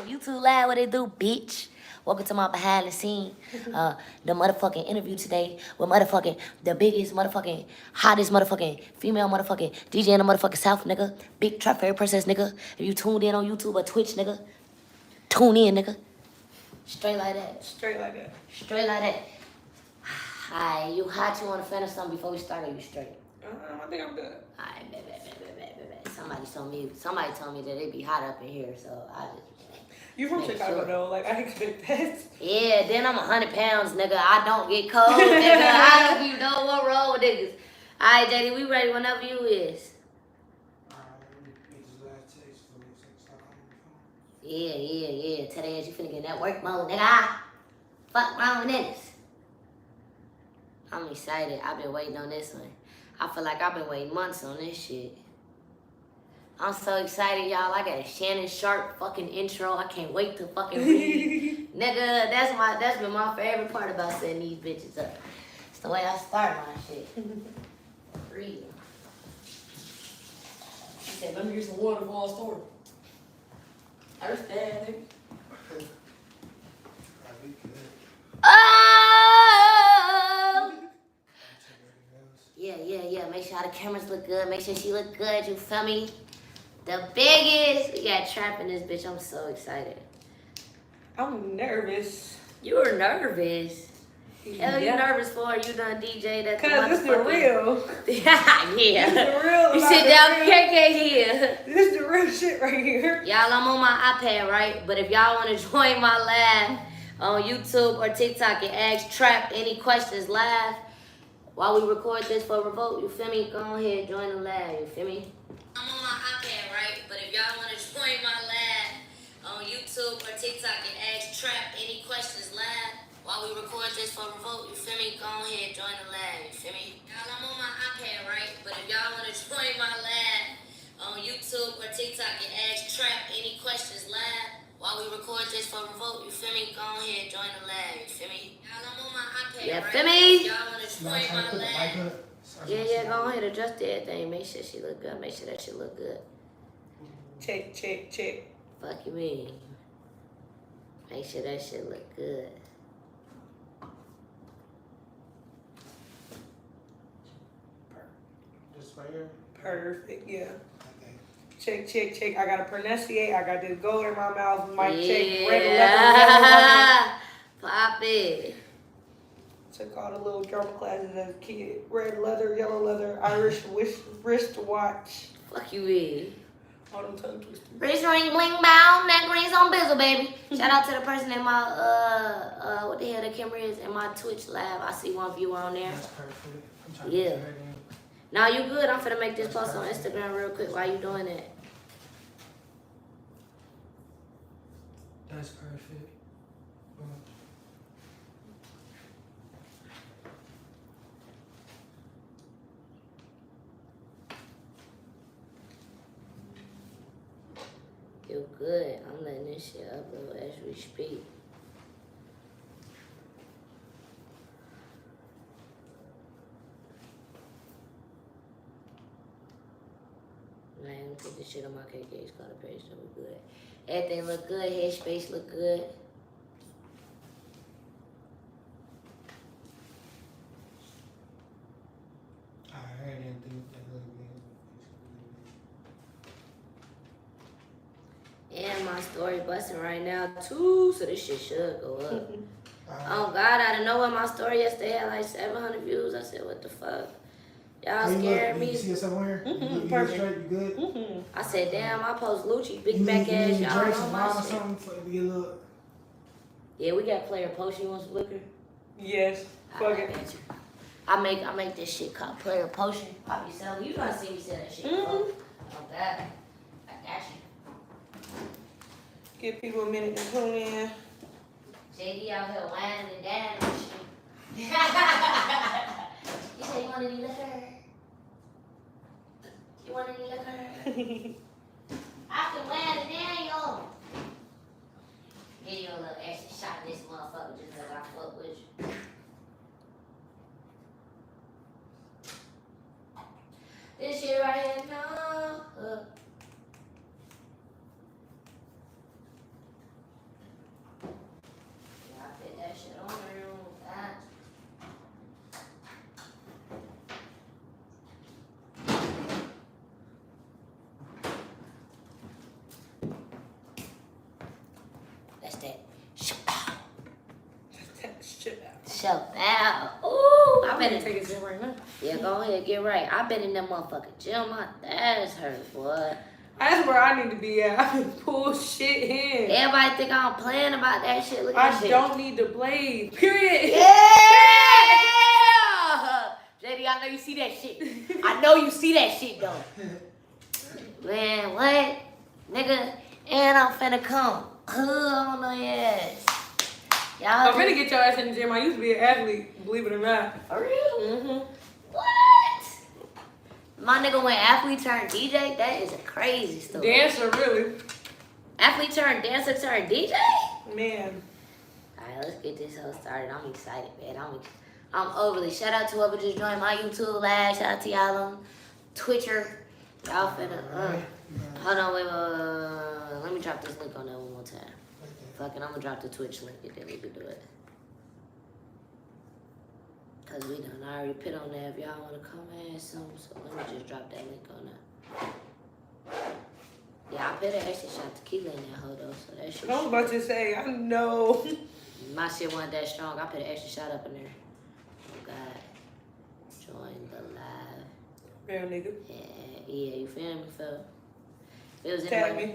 YouTube Live, what it do, bitch? Welcome to my behind the scene. The motherfucking interview today with motherfucking the biggest motherfucking hottest motherfucking female motherfucking DJ in the motherfucking South, nigga. Big Trap Fairy Princess, nigga. If you tuned in on YouTube or Twitch, nigga, tune in, nigga. Straight like that. Straight like that. Straight like that. Hi, you hot? You want to finish something before we start? Or you straight? I think I'm good. Alright, bet. Somebody told me that it be hot up in here, so I just. You from make Chicago sure. though? Like I expect that. Yeah, then I'm 100 pounds, nigga. I don't get cold, nigga. I don't even know what wrong with niggas. Alright, JD, we ready whenever you is. Yeah. Today as you finna get in that work mode, nigga. Fuck wrong with niggas. I'm excited. I've been waiting on this one. I feel like I've been waiting months on this shit. I'm so excited, y'all. I got a Shannon Sharp fucking intro. I can't wait to fucking read. Nigga, that's been my favorite part about setting these bitches up. It's the way I start my shit. Read. She said, let me get some water for our story. Understand, nigga? Oh! Yeah. Make sure all the cameras look good. Make sure she look good. You feel me? The biggest. We got Trap in this bitch. I'm so excited. I'm nervous. You were nervous. Hell, you Yeah. nervous for? You done DJ that? Cause this the real. Yeah. This the real. You about sit the down, real. KK here. This the real shit right here. Y'all, I'm on my iPad, right? But if y'all want to join my live on YouTube or TikTok and ask Trap any questions live while we record this for Revolt, you feel me? Go ahead, join the live, you feel me? I'm on my iPad, right? But if y'all want to join my live on YouTube or TikTok and ask Trap any questions live while we record this for Revolt, you feel me? Go ahead, join the live, you feel me? Y'all, I'm on my iPad, right? But if y'all want to join my live on YouTube or TikTok and ask Trap any questions live while we record this for Revolt, you feel me? Go ahead, join the live, you feel me? Y'all, I'm on my iPad, right? Feel me? Y'all want to join my live? Yeah, go ahead, adjust everything. Make sure she look good. Make sure that she look good. Check. Fuck you mean? Make sure that shit look good. This right here? Perfect. Yeah. Okay. Check. I gotta pronunciate. I got this gold in my mouth. Mic check. Yeah. Red leather. Pop it. Took all the little drama classes as a kid. Red leather, yellow leather, Irish wrist watch. Fuck you mean? All them tongue twisters. Wrist ring, bling, bow, neck rings on bizzle, baby. Shout out to the person in my, what the hell the camera is in my Twitch live. I see one viewer on there. That's perfect. I'm trying Yeah. to get ready. Now you good. I'm finna make this post on Instagram real quick while you doing that. That's perfect. You good. I'm letting this shit upload as we speak. Man, let me put this shit on my KK's color page so we good. Everything look good. Headspace look good. I didn't think that really And my story busting right now too, so this shit should go up. big. Oh God, I didn't know when my story yesterday had like 700 views. I said, what the fuck? Y'all scared me. You see yourself on here? You perfect. straight? You good? I said, damn, I post Lucci, big You back need ass, to y'all drink know some my wine or shit. something for it to get a little. Yeah, we got player potion. You want some liquor? Yes. Fuck I it. got you. I make this shit called player potion. I be selling. You gonna see me sell that shit. Mhm. Oh God, I got you. Give people a minute to tune in. JD out here whining and dining and shit. You say you want any liquor? You want any liquor? I can whine and Daniel. Give you a little extra shot of this motherfucker just because I fuck with you. This shit right here, no. your bow. Ooh, I'm I gonna been take a gym right now. Yeah, go ahead, get right. I been in that motherfucking gym. My ass hurt, boy. That's where I need to be at. I can pull shit in. Everybody think I'm playing about that shit. Look at that I shit. don't need the blade. Period. Yeah! JD, I know you see that shit. I know you see that shit, though. Man, what? Nigga, and I'm finna come. On the ass. Y'all I'm finna get your ass in the gym. I used to be an athlete, believe it or not. For real? Mm-hmm. What? My nigga went athlete turned DJ? That is a crazy story. Dancer, really. Athlete turned dancer turned DJ? Man. Alright, let's get this whole started. I'm excited, man. I'm overly. Shout out to whoever just joined my YouTube live. Shout out to y'all on Twitcher. Y'all finna. Hold on, wait. Let me drop this link on there one more time. Fuck it, I'm gonna drop the Twitch link and then we can do it. Cause we done already put on there if y'all wanna come in some. So let me just drop that link on there. Yeah, I put an extra shot tequila in that hoe though, so that shit. I was about to say, I know. My shit wasn't that strong. I put an extra shot up in there. Oh God. Join the live. Real nigga. Yeah, you feel me, Phil? It was in Tag my- me.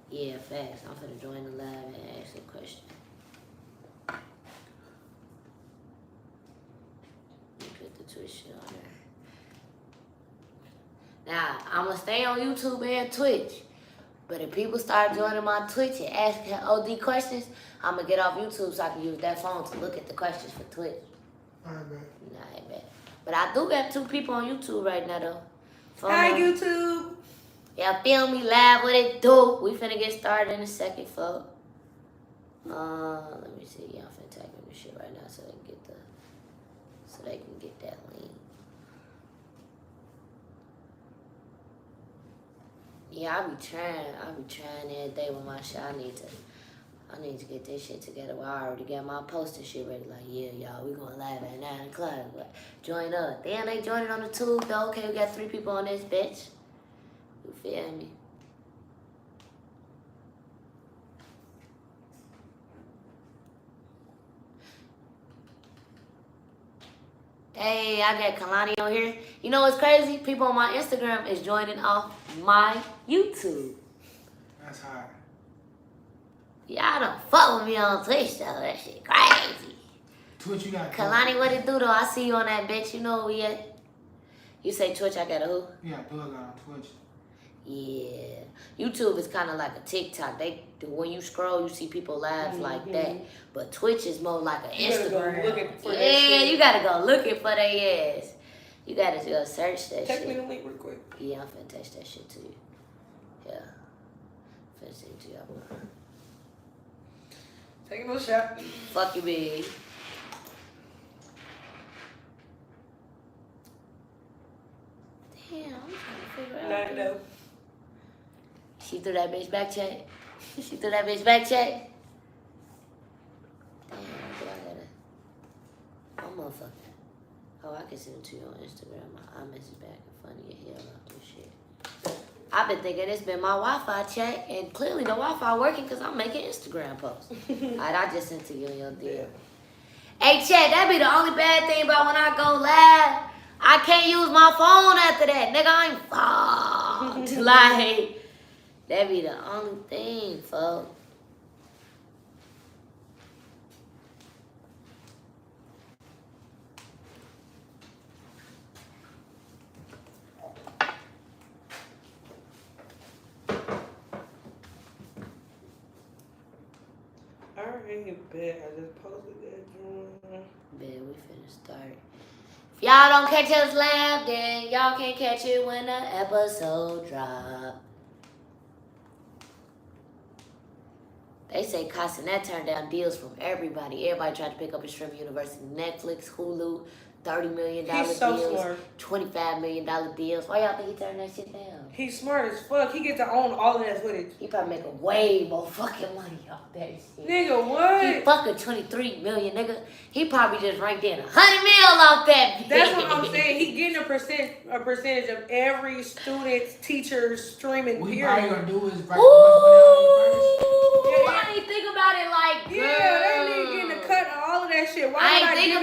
Yeah, facts. I'm finna join the live and ask a question. Let me put the Twitch shit on there. Now, I'ma stay on YouTube and Twitch. But if people start joining my Twitch and asking OD questions, I'ma get off YouTube so I can use that phone to look at the questions for Twitch. Alright, man. Nah, I bet. But I do got 2 people on YouTube right now, though. Phone Hi, number- YouTube. Y'all feel me live? What it do? We finna get started in a second, folks. Let me see. Y'all finna tag me this shit right now so they can get that link. Yeah, I be trying every day with my shit. I need to get this shit together. Well, I already got my poster shit ready. Like, yeah, y'all, we going live at 9 o'clock. But join up. Damn, they joining on the tube though. Okay, we got 3 people on this bitch. You feel me? Hey, I got Kalani on here. You know what's crazy? People on my Instagram is joining off my YouTube. That's hard. Y'all don't fuck with me on Twitch though. That shit crazy. Twitch, you got Kalani, what it do though? I see you on that bitch. You know who we at? You say Twitch, I got a who? You got Bug on Twitch. Yeah. YouTube is kind of like a TikTok. When you scroll, you see people live like that. But Twitch is more like an You gotta go Instagram. looking for that Yeah, shit. you gotta go looking for their ass. You gotta go search that Text me shit. the link real quick. Yeah, I'm finna text that shit to you. Yeah. Finna send it to y'all. Take another shot. Fuck you, big. Damn, I'm trying to figure out. No. She threw that bitch back check. She threw that bitch back check. Damn, do I gotta? Oh, motherfucker. Oh, I can send it to you on Instagram. I message back and funny as hell about this shit. I've been thinking it's been my Wi-Fi check, and clearly the Wi-Fi working because I'm making Instagram posts. Alright, I just sent to you in your DM. Hey, chat, that be the only bad thing about when I go live. I can't use my phone after that. Nigga, I'm fucked. Like, that be the only thing, folks. Alright, bet. I just posted that joint. Bet we finna start. If y'all don't catch us live, then y'all can't catch it when the episode drop. They say Castanet turned down deals from everybody. Everybody tried to pick up his Stream University, Netflix, Hulu, $30 million He's so deals, smart. $25 million deals. Why y'all think he turned that shit down? He's smart as fuck. He get to own all of that footage. He probably making way more fucking money off that shit. Nigga, He what? fucking 23 million, nigga. He probably just ranked in 100 mil off that. That's what I'm saying. He getting a percentage of every student's teacher's streaming What he probably period. gonna do is write Ooh, Yeah. I didn't think about it like Yeah, that nigga getting a cut of all of that shit. Why I would ain't think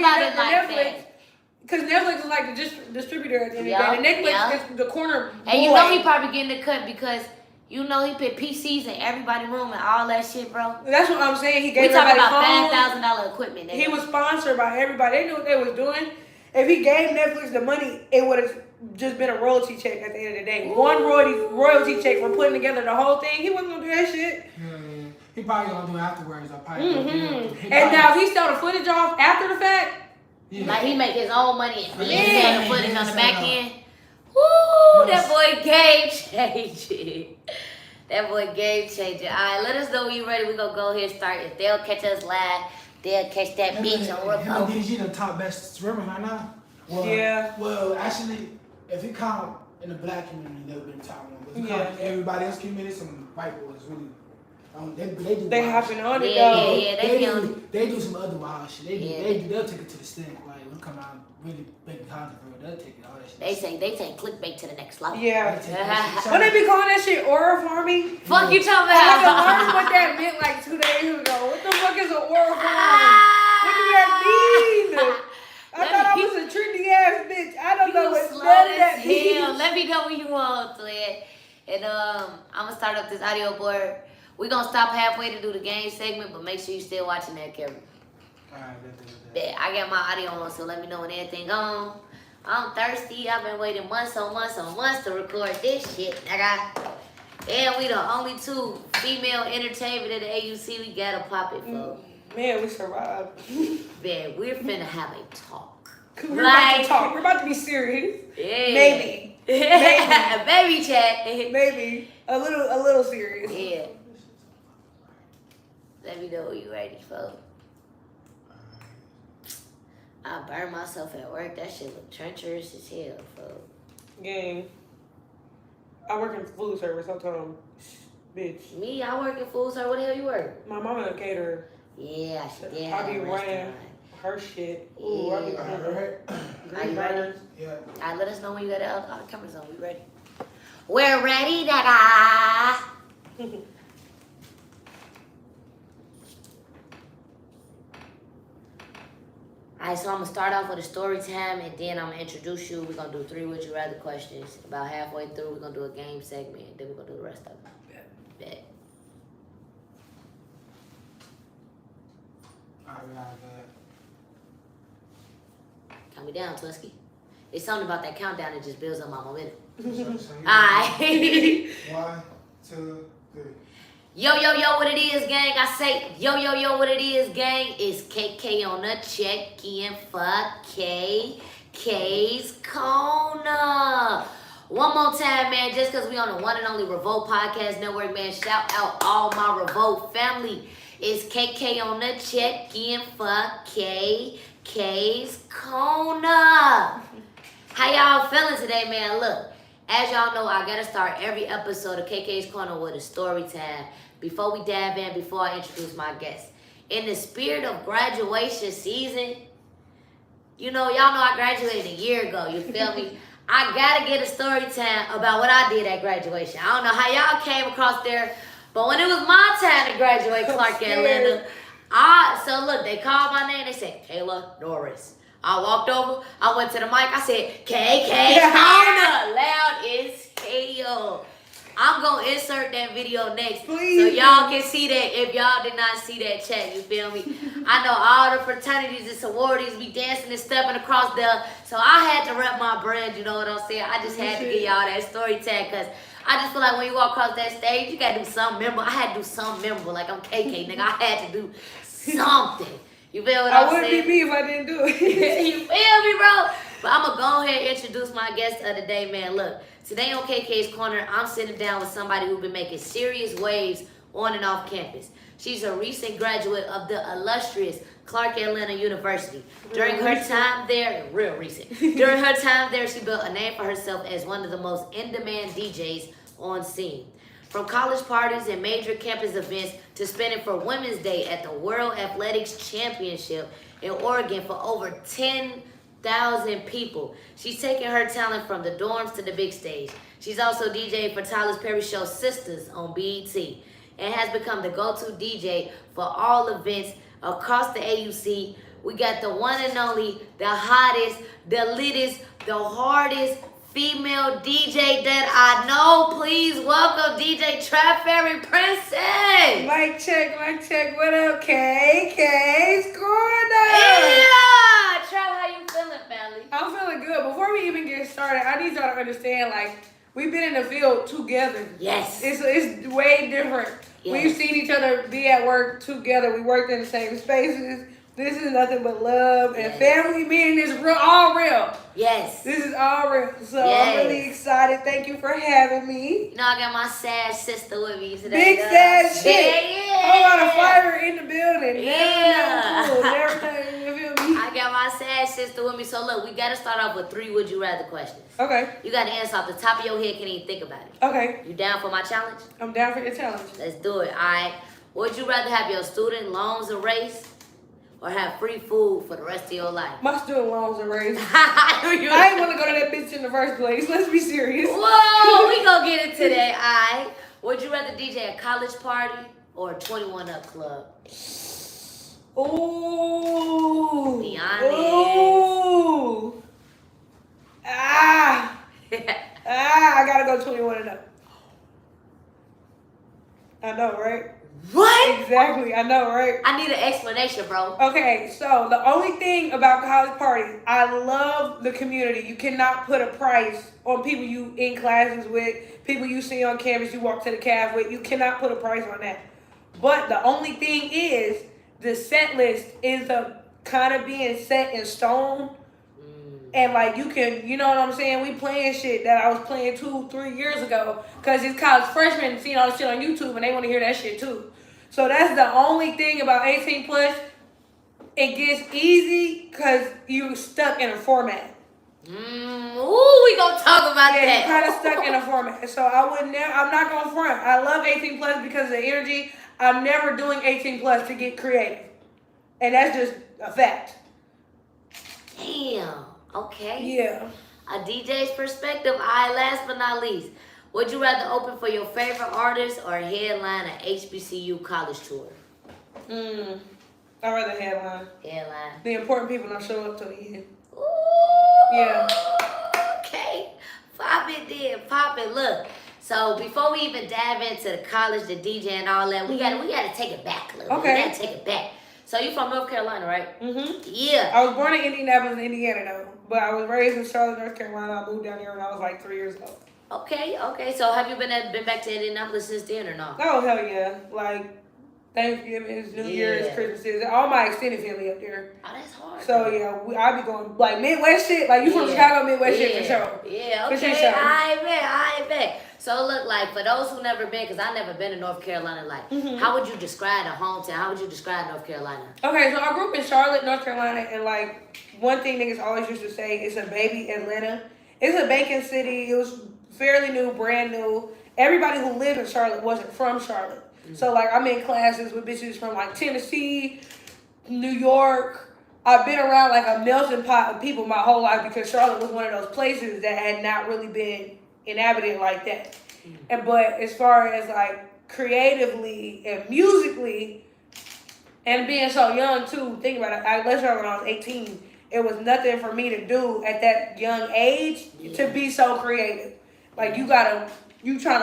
Because Netflix is like the distributor at the end Yeah, of the day. The Netflix yeah. is the corner. And you boy. know he probably getting the cut because you know he put PCs in everybody's room and all that shit, bro. That's what I'm saying. He We gave talking everybody about phones. $5,000 equipment. He nigga. was sponsored by everybody. They knew what they was doing. If he gave Netflix the money, it would have just been a royalty check at the end of the day. One royalty check for putting together the whole thing. He wasn't gonna do that shit. Yeah. He probably gonna do it afterwards. Or probably gonna do it. And now if he stole the footage off after the fact, Yeah. Like he make his own money and Yeah. sell the footage on the back end. Woo, that boy game changing. That boy game changing. Alright, let us know when you ready. We gonna go ahead and start. If they'll catch us live, they'll catch that bitch on Him and remote. DG the top best swimmers right now. Well, Yeah. Well, actually, if you count in the black community, they've been top one. But if you count everybody else community, some white boys really. They do. they wild hopping shit. on it Yeah, though. yeah, they be on. They do some other wild shit. Yeah. They'll take it to the stink. Like we come out really big content, bro. They'll take it all that shit. They take clickbait to the next level. Yeah. They'll take that shit. When they be calling that shit aura farming, Fuck you talking I had to learn about? what that meant like 2 days ago. What the fuck is an aura farm? What do that mean? I thought I was a trendy ass bitch. I don't know what slow none of as that hell. means. Let me know when you want, Twin. And I'm gonna start up this audio board. We're gonna stop halfway to do the game segment, but make sure you still watching that camera. Alright, Yeah, I got my audio on, so let me know when everything on. I'm thirsty. I've been waiting months on months on months to record this shit, nigga. And we the only 2 female entertainment at the AUC. We gotta pop it, folks. Man, we survived. Man, we're finna have a talk. We're about to talk. We're about to be serious. Yeah. Maybe. Baby chat. Maybe. A little serious. Yeah. Let me know when you ready, folks. I burned myself at work. That shit look treacherous as hell, folks. Gang. I work in food service. I told him, bitch. Me, I work in food service. What the hell you work? My mama a caterer. Yeah, she did. I have be a running restaurant. her shit. Ooh, I be Yeah. running Are you ready? Yeah. Alright, let us know when you got all the cameras on. We ready? We're ready, nigga. Alright, so I'm gonna start off with a story time and then I'm gonna introduce you. We're gonna do 3 would you rather questions. About halfway through, we're gonna do a game segment and then we're gonna do the rest of it. Bet. Alright, Count me down, Twisky. It's something about that countdown that just builds up my momentum. Alright. Alright. 1, 2, 3. Yo, what it is, gang? I say, yo, what it is, gang? It's KK on the check-in for KK's Corner. One more time, man, just because we on the one and only Revolt Podcast Network, man, shout out all my Revolt family. It's KK on the check-in for KK's Corner. How y'all feeling today, man? Look, as y'all know, I gotta start every episode of KK's Corner with a story time. Before we dive in, before I introduce my guest. In the spirit of graduation season, you know, y'all know I graduated a year ago, you feel me? I gotta get a story time about what I did at graduation. I don't know how y'all came across there, but when it was my time to graduate Clark Atlanta, so look, they called my name, they said, Kayla Norris. I walked over, I went to the mic, I said, KK's Corner, loud as hell. I'm gonna insert that video next, Please. so y'all can see that. If y'all did not see that chat, you feel me? I know all the fraternities and sororities be dancing and stepping across there, so I had to rep my brand. You know what I'm saying? I just had to give y'all that story tag, cause I just feel like when you walk across that stage, you gotta do something memorable. I had to do something memorable, like I'm KK, nigga. I had to do something. You feel what I'm I wouldn't saying? be me if I didn't do it. You feel me, bro? But I'm gonna go ahead and introduce my guest of the day, man. Look, today on KK's Corner, I'm sitting down with somebody who's been making serious waves on and off campus. She's a recent graduate of the illustrious Clark Atlanta University. During her time there, real recent. During her time there, she built a name for herself as one of the most in-demand DJs on scene. From college parties and major campus events to spinning for Women's Day at the World Athletics Championship in Oregon for over 10,000 people. She's taken her talent from the dorms to the big stage. She's also DJed for Tyler Perry's show Sisters on BET and has become the go-to DJ for all events across the AUC, We got the one and only, the hottest, the littest, the hardest female DJ that I know. Please welcome DJ Trap Fairy Princess. Mic check, mic check. What up, KK Scorner? Yeah, Trap, how you feeling, family? I'm feeling good. Before we even get started, I need y'all to understand, like, we've been in the field together. Yes. It's way different. Yes. We've seen each other be at work together. We worked in the same spaces. This is nothing but love and family. Me and this real, all real. Yes. This is all real. So Yes. I'm really excited. Thank you for having me. You know, I got my sad sister with me today. Big guys. sad shit. Yeah. Whole lot of fire in the building. Yeah. Never nothing. You feel me? I got my sad sister with me. So look, we gotta start off with 3 would you rather questions. Okay. You gotta answer off the top of your head, can't even think about it. Okay. You down for my challenge? I'm down for your challenge. Let's do it. Alright. Would you rather have your student loans erased or have free food for the rest of your life? My student loans are raised. You- I ain't want to go to that bitch in the first place. Let's be serious. Whoa, we gonna get into that. Alright. Would you rather DJ a college party or a 21 Up club? Ooh. Be honest. Ooh. I gotta go 21 and up. I know, right? What? Exactly, I know, right? I need an explanation, bro. Okay, so the only thing about college parties, I love the community. You cannot put a price on people you in classes with, people you see on campus, you walk to the caf with. You cannot put a price on that. But the only thing is, the set list is kind of being set in stone. And like you can, you know what I'm saying? We playing shit that I was playing 2-3 years ago. Cause it's college freshmen seeing all the shit on YouTube and they want to hear that shit too. So that's the only thing about 18 plus. It gets easy cause you stuck in a format. Ooh, we gonna talk about Yeah, that. you kind of stuck in a format. So I'm not gonna front. I love 18 plus because of the energy. I'm never doing 18 plus to get creative. And that's just a fact. Damn. Okay. Yeah. A DJ's perspective. Alright, last but not least. Would you rather open for your favorite artist or headline an HBCU college tour? I'd rather headline. Headline. The important people don't show up till the end. Ooh. Yeah. Okay. Pop it then. Pop it. Look. So before we even dive into the college, the DJ and all that, we gotta take it back a little bit. Okay. We gotta take it back. So you from North Carolina, right? Mm-hmm. Yeah. I was born in Indianapolis, Indiana, though. But I was raised in Charlotte, North Carolina. I moved down here when I was like 3 years old. Okay. So have you been back to Indianapolis since then or no? Oh, hell yeah. Like, Thanksgiving, New Year's, Christmas, all my extended family up there. Oh, that's hard. So, yeah, I be going, like, Midwest shit. Like, you from Chicago, Midwest shit for sure. Yeah, For okay. sure. I bet. So, look, like, for those who never been, because I never been to North Carolina, like, how would you describe the hometown? How would you describe North Carolina? Okay, so I grew up in Charlotte, North Carolina, and, like, one thing niggas always used to say, it's a baby Atlanta. It's a banking city. It was fairly new, brand new. Everybody who lived in Charlotte wasn't from Charlotte. So, like, I'm in classes with bitches from, like, Tennessee, New York. I've been around, like, a melting pot of people my whole life because Charlotte was one of those places that had not really been inhabited like that. But as far as, like, creatively and musically, and being so young, too, think about it. I left Charlotte when I was 18. It was nothing for me to do at that young age to be so creative. Like, you trying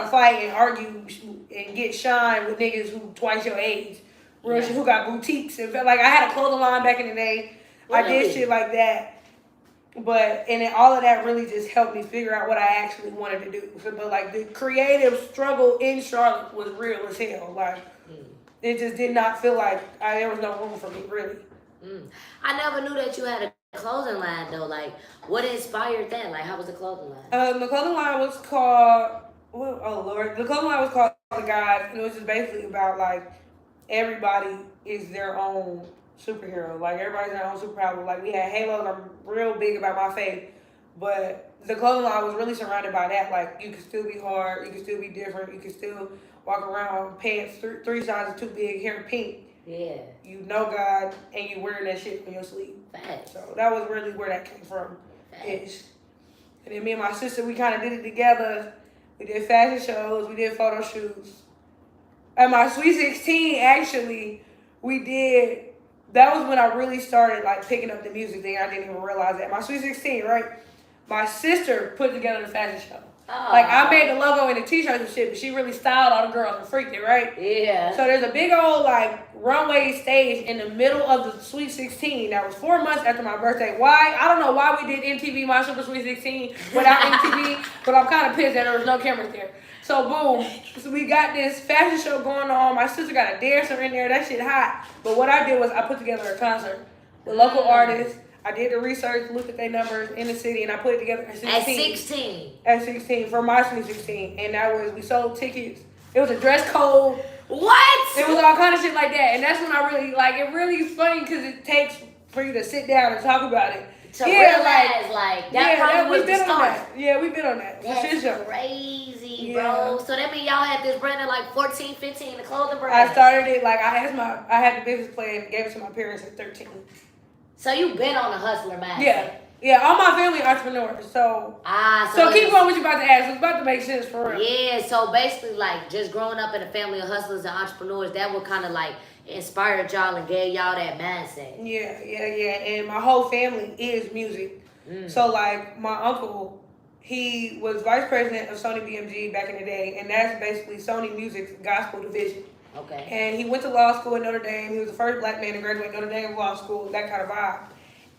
to fight and argue and get shine with niggas who twice your age. Real shit, who got boutiques. And like, I had a clothing line back in the day. I did shit like that. And then all of that really just helped me figure out what I actually wanted to do. But like, the creative struggle in Charlotte was real as hell. Like, it just did not feel like there was no room for me, really. I never knew that you had a clothing line, though. Like, what inspired that? Like, how was the clothing line? The clothing line was called, the clothing line was called The Gods, and it was just basically about, like, everybody is their own superhero. Like, everybody's their own superpower. Like, we had halos. I'm real big about my faith. But the clothing line was really surrounded by that. Like, you can still be hard. You can still be different. You can still walk around pants 3 sizes too big, hair pink. Yeah. You know God, and you wearing that shit on your sleeve. Facts. So that was really where that came from. Facts. And then me and my sister, we kind of did it together. We did fashion shows. We did photo shoots. At my Sweet 16, actually, we did that was when I really started like picking up the music thing. I didn't even realize that. My Sweet 16, right? My sister put together the fashion show. Oh. Like I made the logo and the t-shirts and shit, but she really styled all the girls and freaked it, right? Yeah. So there's a big old like runway stage in the middle of the Sweet 16. That was 4 months after my birthday. Why? I don't know why we did MTV My Super Sweet 16 without MTV, but I'm kind of pissed that there was no cameras there. So boom, so we got this fashion show going on. My sister got a dancer in there. That shit hot. But what I did was I put together a concert with local artists. I did the research, looked at their numbers in the city, and I put it together at 16. At 16. At 16 for my Sweet 16, and that was we sold tickets. It was a dress code. What? It was all kind of shit like that, and that's when I really like. It really is funny because it takes for you to sit down and talk about it. To realize, like, that probably was the start. Yeah, we've been on that. That's crazy, bro. So that means y'all had this brand at like 14, 15, the clothing brand. I started it, like, I had the business plan, gave it to my parents at 13. So you been on a hustler mindset. Yeah. Yeah, all my family entrepreneurs, so... So keep going what you about to ask. It's about to make sense for real. Yeah, so basically, like, just growing up in a family of hustlers and entrepreneurs, that would kind of, like, inspired y'all and gave y'all that mindset. Yeah. And my whole family is music. So, like, my uncle, he was vice president of Sony BMG back in the day, and that's basically Sony Music's gospel division. Okay. And he went to law school at Notre Dame. He was the first black man to graduate Notre Dame Law School, that kind of vibe.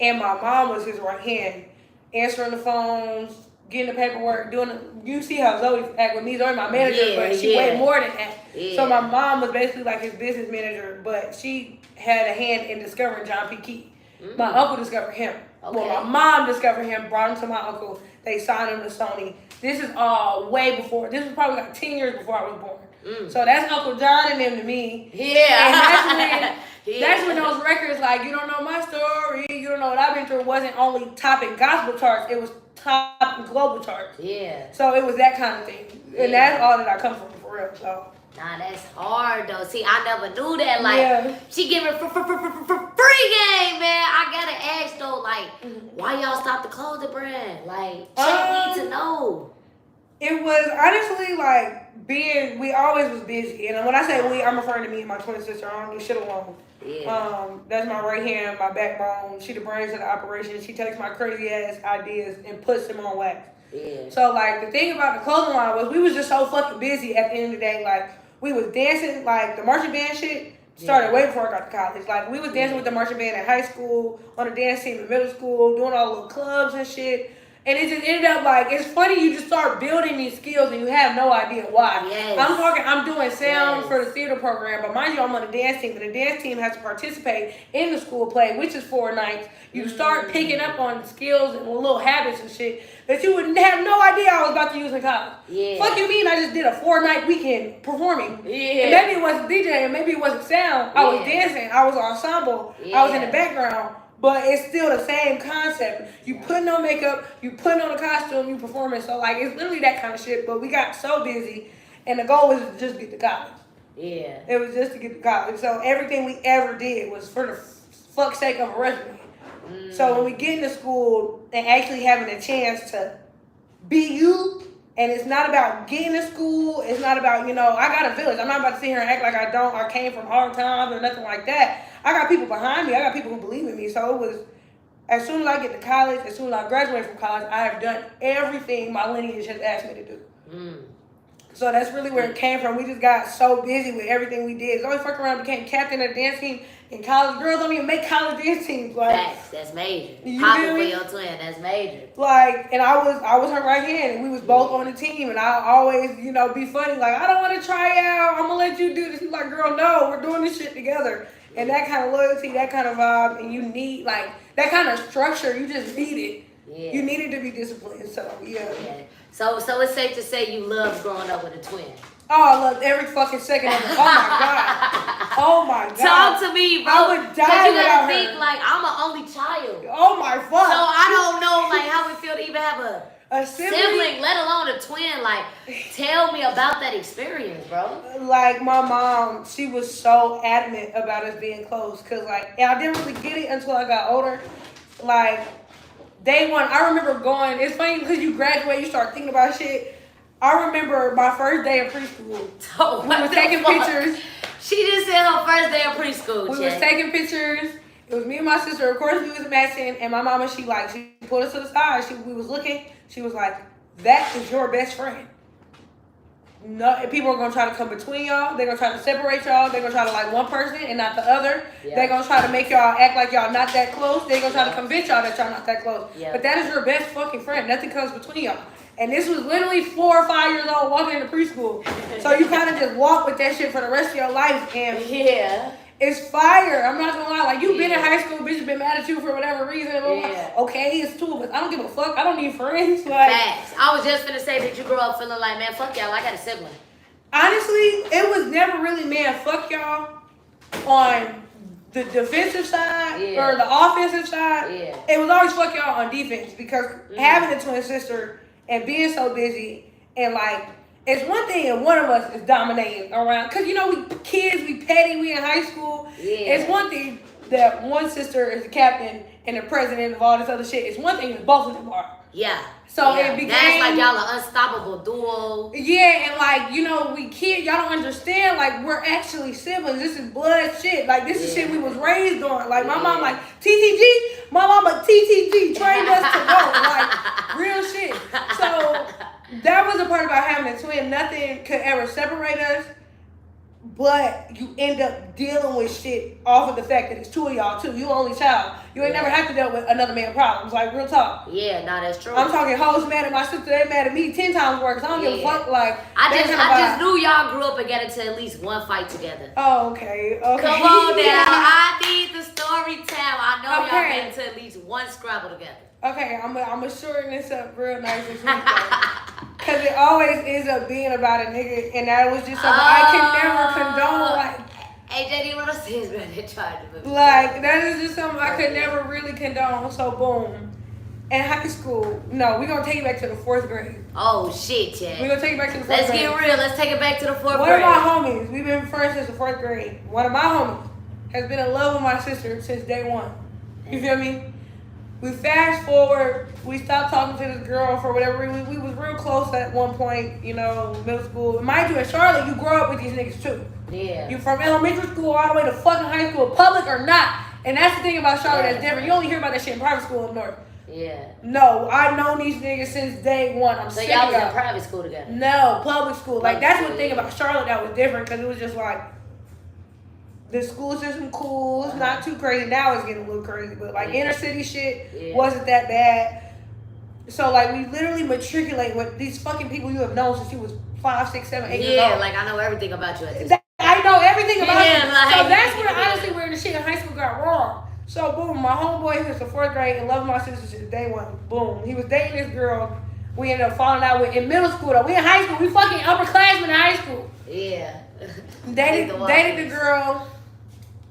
And my mom was his right hand, answering the phones, getting the paperwork, doing the, you see how Zoe act with me. Zoe my manager, but she way more than that. Yeah. So my mom was basically like his business manager, but she had a hand in discovering John P. Key. My uncle discovered him. Okay. Well, my mom discovered him, brought him to my uncle. They signed him to Sony. This is all way before. This was probably like 10 years before I was born. So that's Uncle John and them to me. Yeah. And that's when those records, like, you don't know my story, you don't know what I've been through, wasn't only topping gospel charts, it was topping global charts. Yeah. So it was that kind of thing. And that's all that I come from, for real. So. Nah, that's hard though. See, I never knew that. Like, she giving free game, man. I gotta ask though, like, why y'all stop the clothing brand? Like, Chuck need to know. It was honestly like we always was busy. And when I say we, I'm referring to me and my twin sister. I don't do shit alone. Yeah. That's my right hand, my backbone. She the brains of the operation. She takes my crazy ass ideas and puts them on wax. Yeah. So like the thing about the clothing line was we was just so fucking busy at the end of the day. Like we was dancing, like the marching band shit started way before I got to college. Like we was dancing with the marching band in high school, on the dance team in middle school, doing all the little clubs and shit. And it just ended up like, it's funny, you just start building these skills and you have no idea why. Yes. I'm doing sound for the theater program, but mind you, I'm on the dance team, and the dance team has to participate in the school play, which is 4 nights. You start picking up on skills and little habits and shit that you would have no idea I was about to use in college. Yeah. Fuck you mean I just did a 4-night weekend performing. Yeah. And maybe it wasn't DJing, maybe it wasn't sound. I was dancing, I was ensemble, I was in the background. But it's still the same concept. You putting on makeup, you putting on a costume, you performing. So like it's literally that kind of shit. But we got so busy, and the goal was to just get to college. Yeah. It was just to get to college. So everything we ever did was for the fuck's sake of a resume. So when we get into school and actually having a chance to be you, and it's not about getting to school, it's not about, I got a village. I'm not about to sit here and act like I came from hard times or nothing like that. I got people behind me. I got people who believe in me. So it was, as soon as I get to college, as soon as I graduate from college, I have done everything my lineage has asked me to do. So that's really where it came from. We just got so busy with everything we did. Zoe fucked around, became captain of the dance team. And college girls don't even make college dance teams. Like, that's major. Popping for your twin, that's major. Like, and I was her right hand, and we was both on the team. And I always, be funny. Like, I don't want to try out. I'm gonna let you do this. She's like, girl, no, we're doing this shit together. And that kind of loyalty, that kind of vibe, and you need like that kind of structure. You just need it. Yeah. You needed to be disciplined. So yeah. So it's safe to say you loved growing up with a twin. Oh, I loved every fucking second of it. Oh my god. Oh my god. Talk to me, bro. I would die you without gotta think her. like I'm an only child. Oh my fuck. So I don't know like how it feel to even have a sibling, let alone a twin. Like, tell me about that experience, bro. Like, my mom, she was so adamant about us being close. Because, like, I didn't really get it until I got older. Like, day one, I remember going, it's funny because you graduate, you start thinking about shit. I remember my first day of preschool. Oh, we were taking pictures. She just said her first day of preschool. We was taking pictures. It was me and my sister. Of course, we was matching. And my mama, she pulled us to the side. We was looking. She was like, "That is your best friend." No, people are gonna try to come between y'all. They're gonna try to separate y'all. They're gonna try to like one person and not the other. Yeah. They're gonna try to make y'all act like y'all not that close. They're gonna try to convince y'all that y'all not that close. Yeah. But that is your best fucking friend. Nothing comes between y'all. And this was literally 4 or 5 years old walking into preschool. So you kind of just walk with that shit for the rest of your life. And Yeah. it's fire. I'm not gonna lie. Like, you've been in high school, bitch, been mad at you for whatever reason. Yeah. Okay, it's two of us. I don't give a fuck. I don't need friends. Like, Facts. I was just finna say that you grew up feeling like, man, fuck y'all. I got a sibling. honestly, it was never really, man, fuck y'all on the defensive side Yeah. or the offensive side. Yeah. It was always fuck y'all on defense because having a twin sister and being so busy and like, it's one thing if one of us is dominating around, cause you know we kids, we petty, we in high school. Yeah. It's one thing that one sister is the captain and the president of all this other shit. It's one thing that both of them are. Yeah. So yeah. it became That's like y'all an unstoppable duo. Yeah, and like, you know, we kids, y'all don't understand, like, we're actually siblings. This is blood shit. Like, this is shit we was raised on. Like, my mom, like, TTG, my mama, TTG, trained us to go. Like, real shit. So, that was the part about having a twin. Nothing could ever separate us, but you end up dealing with shit off of the fact that it's two of y'all, too. You only child. You ain't never have to deal with another man's problems. Like, real talk. Yeah, no, that's true. I'm talking hoes mad at my sister, they mad at me 10 times worse. I don't give a fuck. Like, I just knew y'all grew up and got into at least one fight together. Oh, okay. Come on now. I need the story tell. I know y'all Okay. got into at least one Scrabble together. Okay, I'm gonna shorten this up real nice and sweet though. Cause it always ends up being about a nigga, and that was just something I can never condone. Like, Hey, JD, what else is man they tried to move? like that is just something I could never really condone. So boom, in high school, no, we're gonna take it back to the 4th grade. Oh shit, We're Chad. gonna take it back to the 4th Let's grade. get real. Let's take it back to the 4th One of grade. my homies, we've been friends since the 4th grade. One of my homies has been in love with my sister since day one. You feel me? We fast forward, we stopped talking to this girl for whatever reason. We was real close at one point, you know, middle school. And mind you, in Charlotte, you grow up with these niggas too. Yeah. You from elementary school all the way to fucking high school, public or not. And that's the thing about Charlotte that's different. You only hear about that shit in private school up north. Yeah. No, I've known these niggas since day one. I'm So sick y'all of was in y'all. private school together. No, public school. Like, that's Public one thing school. about Charlotte that was different because it was just like, the school system cool. It's not too crazy. Now it's getting a little crazy, but like inner city shit wasn't that bad. So like we literally matriculate with these fucking people you have known since you was 5, 6, 7, 8 years Yeah, old. like I know everything about you at this. I know everything about Yeah, you. like- So that's where honestly where the shit in high school got wrong. So boom, my homeboy since the 4th grade and loved my sister since day one. Boom, he was dating this girl. We ended up falling out with in middle school though. We in high school. We fucking upperclassmen in high school. Yeah. Dated the girl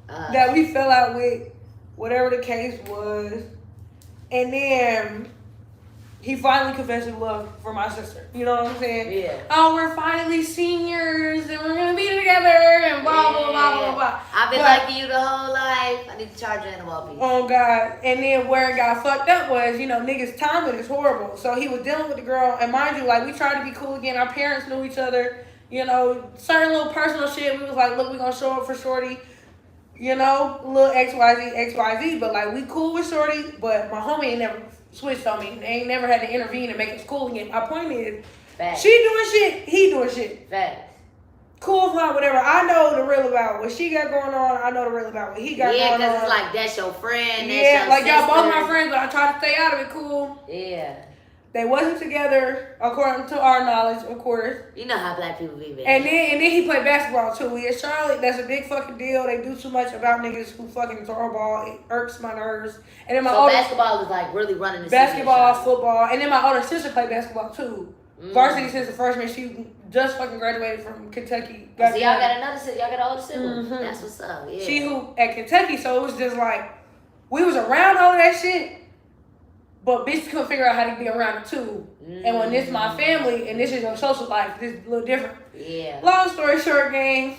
that we fell out with, whatever the case was. And then he finally confessed his love for my sister. You know what I'm saying? Yeah. Oh, we're finally seniors and we're gonna be together and blah blah blah blah blah. I've been But- liking you the whole life. I need to charge you in a wall piece. Oh God. And then where it got fucked up was, you know, niggas' timing is horrible. So he was dealing with the girl, and mind you, like we tried to be cool again. Our parents knew each other. You know, certain little personal shit. We was like, look, we gonna show up for Shorty. You know, little XYZ, but like we cool with Shorty, but my homie ain't never switched on me. They ain't never had to intervene and make us cool again. My point is, Facts. she doing shit, he doing shit. Facts. Cool, fine, whatever. I know the real about what she got going on. I know the real about what he got Yeah, going on. because it's like that's your friend. That's Yeah, your like y'all both sister. my friends, but I try to stay out of it. Cool. Yeah. They wasn't together, according to our knowledge, of course. You know how black people be, baby. And then he played basketball too. We in Charlotte, that's a big fucking deal. They do too much about niggas who fucking throw a ball. It irks my nerves. And then my so older basketball is like really running the basketball, city of football, and then my older sister played basketball too. Varsity since the freshman. She just fucking graduated from Kentucky. Charlotte. So y'all got another sister. Y'all got an older sibling. Mhm. That's what's up. Yeah. She hooped at Kentucky, so it was just like we was around all of that shit, but bitches couldn't figure out how to be around it too. And when this my family and this is your social life, this is a little different. Yeah. Long story short, gang.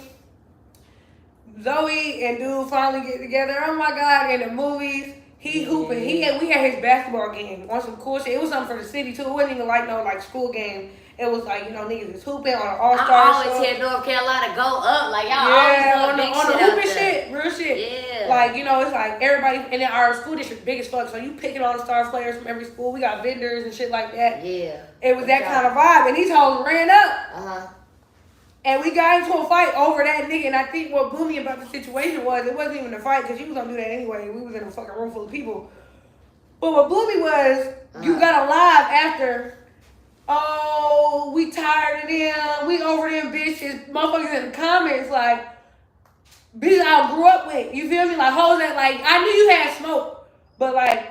Zoe and dude finally get together. Oh my God! In the movies, he hooping. We had his basketball game on some cool shit. It was something for the city too. It wasn't even like no like school game. It was like, you know, niggas is hooping on an all-star I show. always hear North Carolina go up. Like, y'all Yeah, always on the doing big shit out hooping there. shit, real shit. Yeah. Like, you know, it's like everybody, and then our school district big as fuck, so you picking all the star players from every school. We got vendors and shit like that. Yeah. It was that kind of vibe, and these hoes ran up. Uh-huh. And we got into a fight over that nigga, and I think what blew me about the situation was, it wasn't even a fight, because he was gonna do that anyway. We was in a fucking room full of people. But what blew me was, you got a live after, oh, we tired of them, we over them bitches, motherfuckers in the comments, like, bitch I grew up with, you feel me? Like, hoes that, like, I knew you had smoke, but like,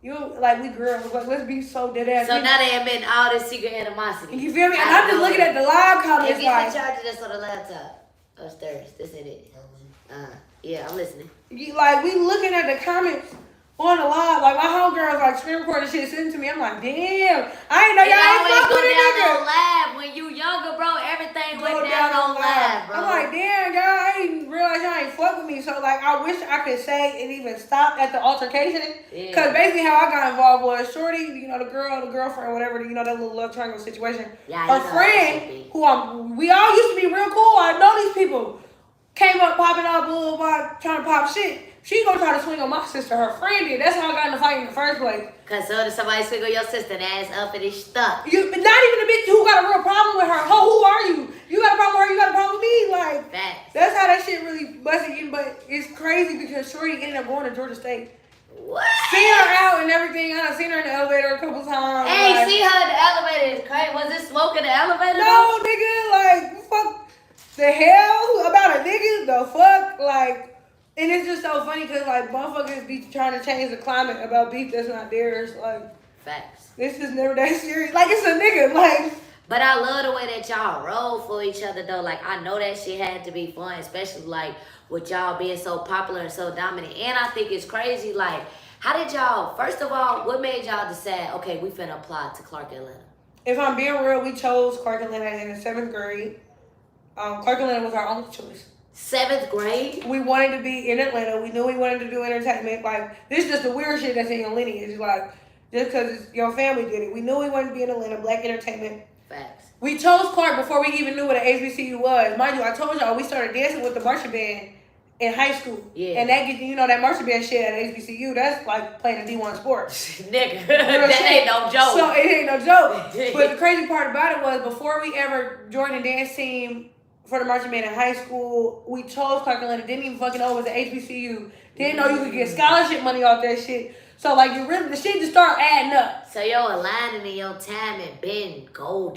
you, like, we girls, like, let's be so dead ass. So now they admit all this secret animosity. You feel me? And I'm just looking at the live comments, If like, get the charger that's on the laptop upstairs. This ain't it. Yeah, I'm listening. like, we looking at the comments on the live, like, my homegirls, like, screen recording shit, sending to me. I'm like, damn, I ain't know It y'all ain't always fuck go with a down nigga. on live. When you younger, bro, everything Go went down on live, bro. I'm like, damn, y'all, I ain't realize y'all ain't fuck with me. So, like, I wish I could say it even stopped at the altercation. Yeah. Because basically how I got involved was Shorty, you know, the girlfriend, whatever, you know, that little love triangle situation. Yeah, Her you know friend, that shit be. we all used to be real cool. I know these people. Came up popping up, blah, blah, blah, trying to pop shit. She gonna try to swing on my sister. Her friend did. That's how I got in the fight in the first place. Cause so did somebody swing on your sister and ass up and it's stuck. Not even the bitch who got a real problem with her. Who are you? You got a problem with her, you got a problem with me. Like, Facts. that's how that shit really busted in. But it's crazy because Shorty ended up going to Georgia State. What? Seen her out and everything. I done seen her in the elevator a couple times. Hey, like, see her in the elevator is crazy. Was it smoke in the elevator? no, nigga, like, fuck the hell about a nigga? The fuck? Like, and it's just so funny because, like, motherfuckers be trying to change the climate about beef that's not theirs. Like, Facts. this is never that serious. Like, it's a nigga. Like, But I love the way that y'all roll for each other though. Like I know that shit had to be fun, especially like with y'all being so popular and so dominant. And I think it's crazy, like, how did y'all, first of all, what made y'all decide, okay, we finna apply to Clark Atlanta? if I'm being real, we chose Clark Atlanta in the 7th grade. Clark Atlanta was our only choice. 7th grade? We wanted to be in Atlanta. We knew we wanted to do entertainment. Like, this is just the weird shit that's in your lineage. Like, just because your family did it. We knew we wanted to be in Atlanta, black entertainment. Facts. We chose Clark before we even knew what an HBCU was. Mind you, I told y'all we started dancing with the marching band in high school. Yeah. And that, you know, that marching band shit at HBCU, that's like playing a D1 sport. Nigga, Real that shit. ain't no joke. So it ain't no joke. But the crazy part about it was before we ever joined the dance team for the marching band in high school, we chose Clark Atlanta. Didn't even fucking know it was an HBCU. Didn't know you could get scholarship money off that shit. So like you really, the shit just start adding up. So your aligning in your time and been golden.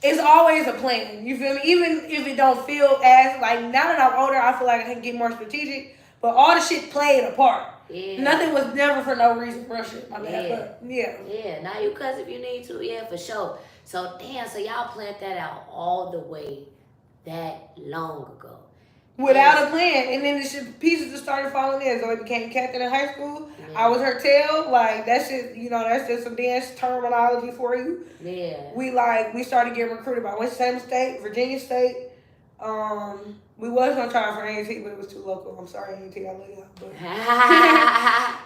It's always a plan. You feel me? Even if it don't feel as like now that I'm older, I feel like I can get more strategic. But all the shit played a part. Yeah. Nothing was never for no reason. Real shit. My bad. Yeah. But yeah. Yeah, now you cuss if you need to, yeah, for sure. So damn, so y'all planned that out all the way that long ago. Without a plan, and then the shit, pieces just started falling in. Zoe became captain in high school. Yeah. I was her tail. Like that shit, you know, that's just some dance terminology for you. Yeah. We started getting recruited by Winston-Salem State, Virginia State. We was gonna try for A&T, but it was too local. I'm sorry, A&T, I love y'all. But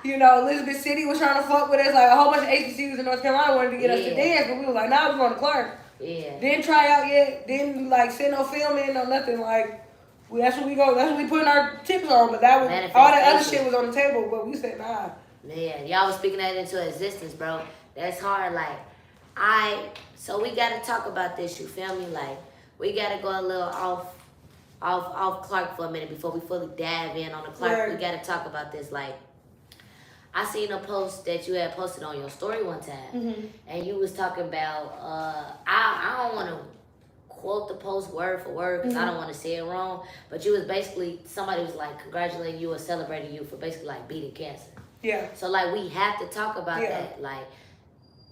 you know, Elizabeth City was trying to fuck with us. Like a whole bunch of HBCUs in North Carolina wanted to get us to dance, but we was like, nah, we're going to Clark. Yeah. Didn't try out yet. Didn't like send no film in, no nothing. Like that's what we go. That's what we putting our tips on. But that was all that other shit was on the table. But we said nah. Man, y'all was speaking that into existence, bro. That's hard. Like, so we gotta talk about this. You feel me? Like, we gotta go a little off Clark for a minute before we fully dive in on the Clark. Right. We gotta talk about this. Like, I seen a post that you had posted on your story one time, and you was talking about. I don't want to quote the post word for word because I don't want to say it wrong, but you was basically, somebody was like congratulating you or celebrating you for basically like beating cancer. Yeah. So like we have to talk about that. Like,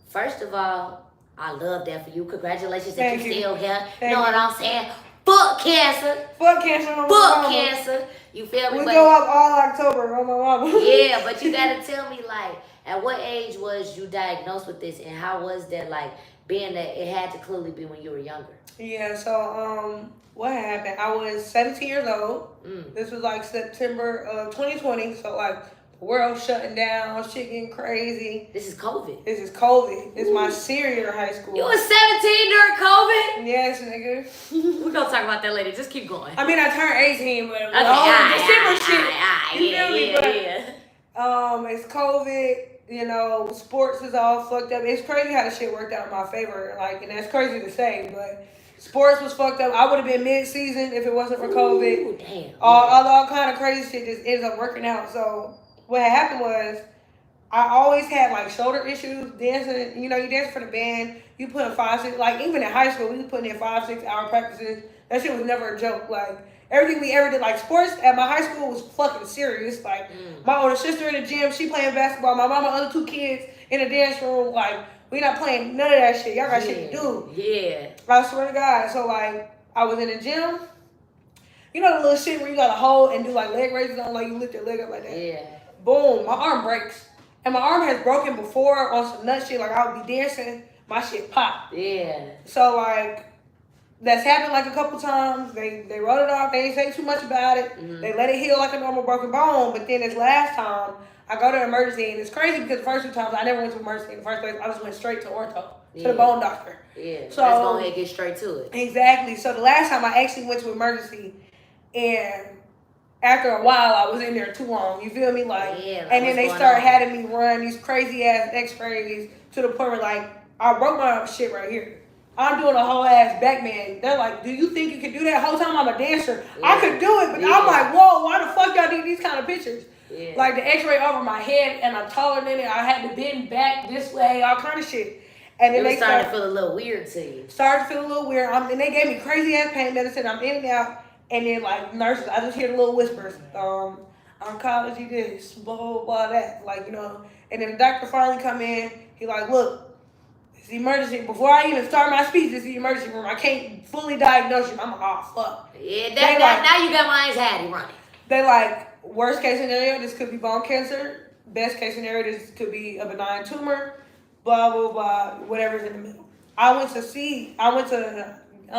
first of all, I love that for you. Congratulations that you still here. You know what I'm saying? Fuck cancer. Fuck cancer. On my Fuck mama. cancer. You feel me? We But- go up all October on my mama. yeah, but you gotta tell me, like, at what age was you diagnosed with this, and how was that, like, being that it had to clearly be when you were younger? Yeah, so what happened? I was 17 years old. This was like September of 2020, so like The world shutting down, shit getting crazy. This is COVID. This is COVID. This is my senior year of high school. You was 17 during COVID? Yes, nigga. We're gonna talk about that later. Just keep going. I mean, I turned 18, but Okay, you feel me? But it's COVID. You know, sports is all fucked up. It's crazy how the shit worked out in my favor. Like, and that's crazy to say, but sports was fucked up. I would have been mid-season if it wasn't for COVID. Ooh, damn. All kind of crazy shit just ends up working out. So what had happened was I always had like shoulder issues dancing. You know, you dance for the band. You put in 5, 6, like even in high school, we was putting in 5, 6 hour practices. That shit was never a joke. Like everything we ever did, like sports at my high school was fucking serious. Like my older sister in the gym, she playing basketball. My mama, other 2 kids in the dance room. Like we not playing none of that shit. Y'all got shit to do. Yeah. I swear to God. So like I was in the gym. You know the little shit where you gotta hold and do like leg raises on, like you lift your leg up like that. Yeah. Boom, my arm breaks. And my arm has broken before on some nut shit. Like I would be dancing, my shit popped. Yeah. So like that's happened like a couple times. They wrote it off. They ain't say too much about it. Mm-hmm. They let it heal like a normal broken bone. But then this last time, I go to emergency, and it's crazy because the first 2 times I never went to emergency in the first place. I just went straight to ortho, to the bone doctor. Yeah. So let's go ahead and get straight to it. Exactly. So the last time I actually went to emergency, and after a while I was in there too long. You feel me? Like, yeah, and then they started having me run these crazy ass X-rays to the point where like I broke my shit right here. I'm doing a whole ass back bend. They're like, do you think you can do that? Whole time I'm a dancer. Yeah. I could do it, but I'm like, whoa, why the fuck y'all need these kind of pictures? Yeah. Like the X-ray over my head, and I'm taller than it. I had to bend back this way, all kind of shit. And then they started to feel a little weird to you. Started to feel a little weird. And they gave me crazy ass pain medicine. I'm in and out. And then like nurses, I just hear the little whispers. Oncology this, blah, blah, blah, that. Like, you know. And then the doctor finally come in. He like, look, it's the emergency. Before I even start my speech, it's the emergency room. I can't fully diagnose you. I'm like, oh, fuck. Yeah, now you got my anxiety running. They like, worst case scenario, this could be bone cancer. Best case scenario, this could be a benign tumor. Blah, blah, blah, whatever's in the middle. I don't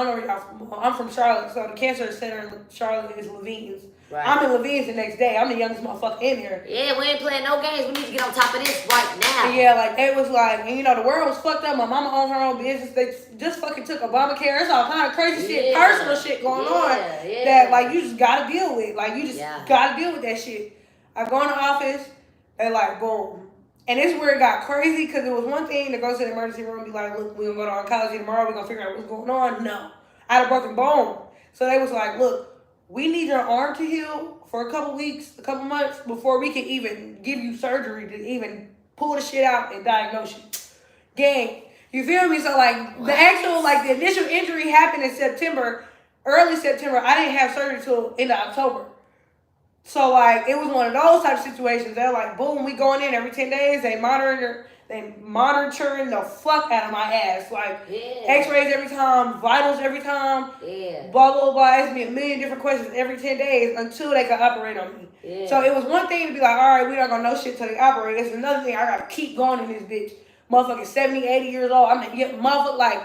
know where y'all from. I'm from Charlotte, so the cancer center in Charlotte is Levine's. Right. I'm in Levine's the next day. I'm the youngest motherfucker in here. Yeah, we ain't playing no games. We need to get on top of this right now. Yeah, like, it was like, and you know, the world was fucked up. My mama owned her own business. They just fucking took Obamacare. It's all kind of crazy shit, personal shit going on that, like, you just gotta deal with. Like, you just gotta deal with that shit. I go in the office, and like, boom. And this is where it got crazy, because it was one thing to go to the emergency room and be like, look, we're going to go to oncology tomorrow. We're going to figure out what's going on. No. I had a broken bone. So they was like, look, we need your arm to heal for a couple weeks, a couple months, before we can even give you surgery to even pull the shit out and diagnose you. Gang. You feel me? So, like, the actual, like, the initial injury happened in September, early September. I didn't have surgery till end of October. So, like, it was one of those type of situations. They're like, boom, we going in every 10 days. They monitoring the fuck out of my ass. Like, X-rays every time, vitals every time, blah, blah, blah. Ask me a million different questions every 10 days until they could operate on me. So, it was one thing to be like, all right, we not going to know shit till they operate. It's another thing. I got to keep going in this bitch. Motherfucking 70, 80 years old. I'm like, motherfucker, like.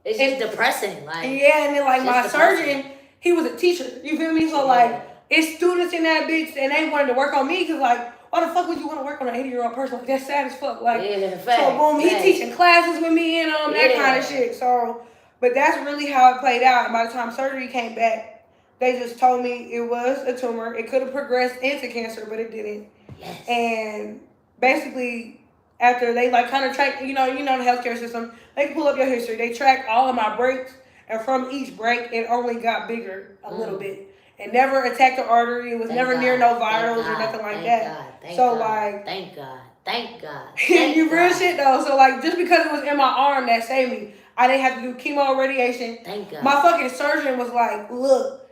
It's just depressing. Like, yeah, and then, like, my surgeon, he was a teacher. You feel me? So, like. It's students in that bitch, and they wanted to work on me, because, like, why the fuck would you want to work on an 80-year-old person? Like, that's sad as fuck. Like, so, boom, he teaching classes with me and that kind of shit. So, but that's really how it played out. And by the time surgery came back, they just told me it was a tumor. It could have progressed into cancer, but it didn't. Yes. And basically, after they, like, kind of track, you know the healthcare system, they can pull up your history. They tracked all of my breaks, and from each break, it only got bigger a little bit. It never attacked the artery. It was never near no vitals or nothing like that. Thank God. You real shit though. So like, just because it was in my arm that saved me, I didn't have to do chemo or radiation. Thank God. My fucking surgeon was like, look,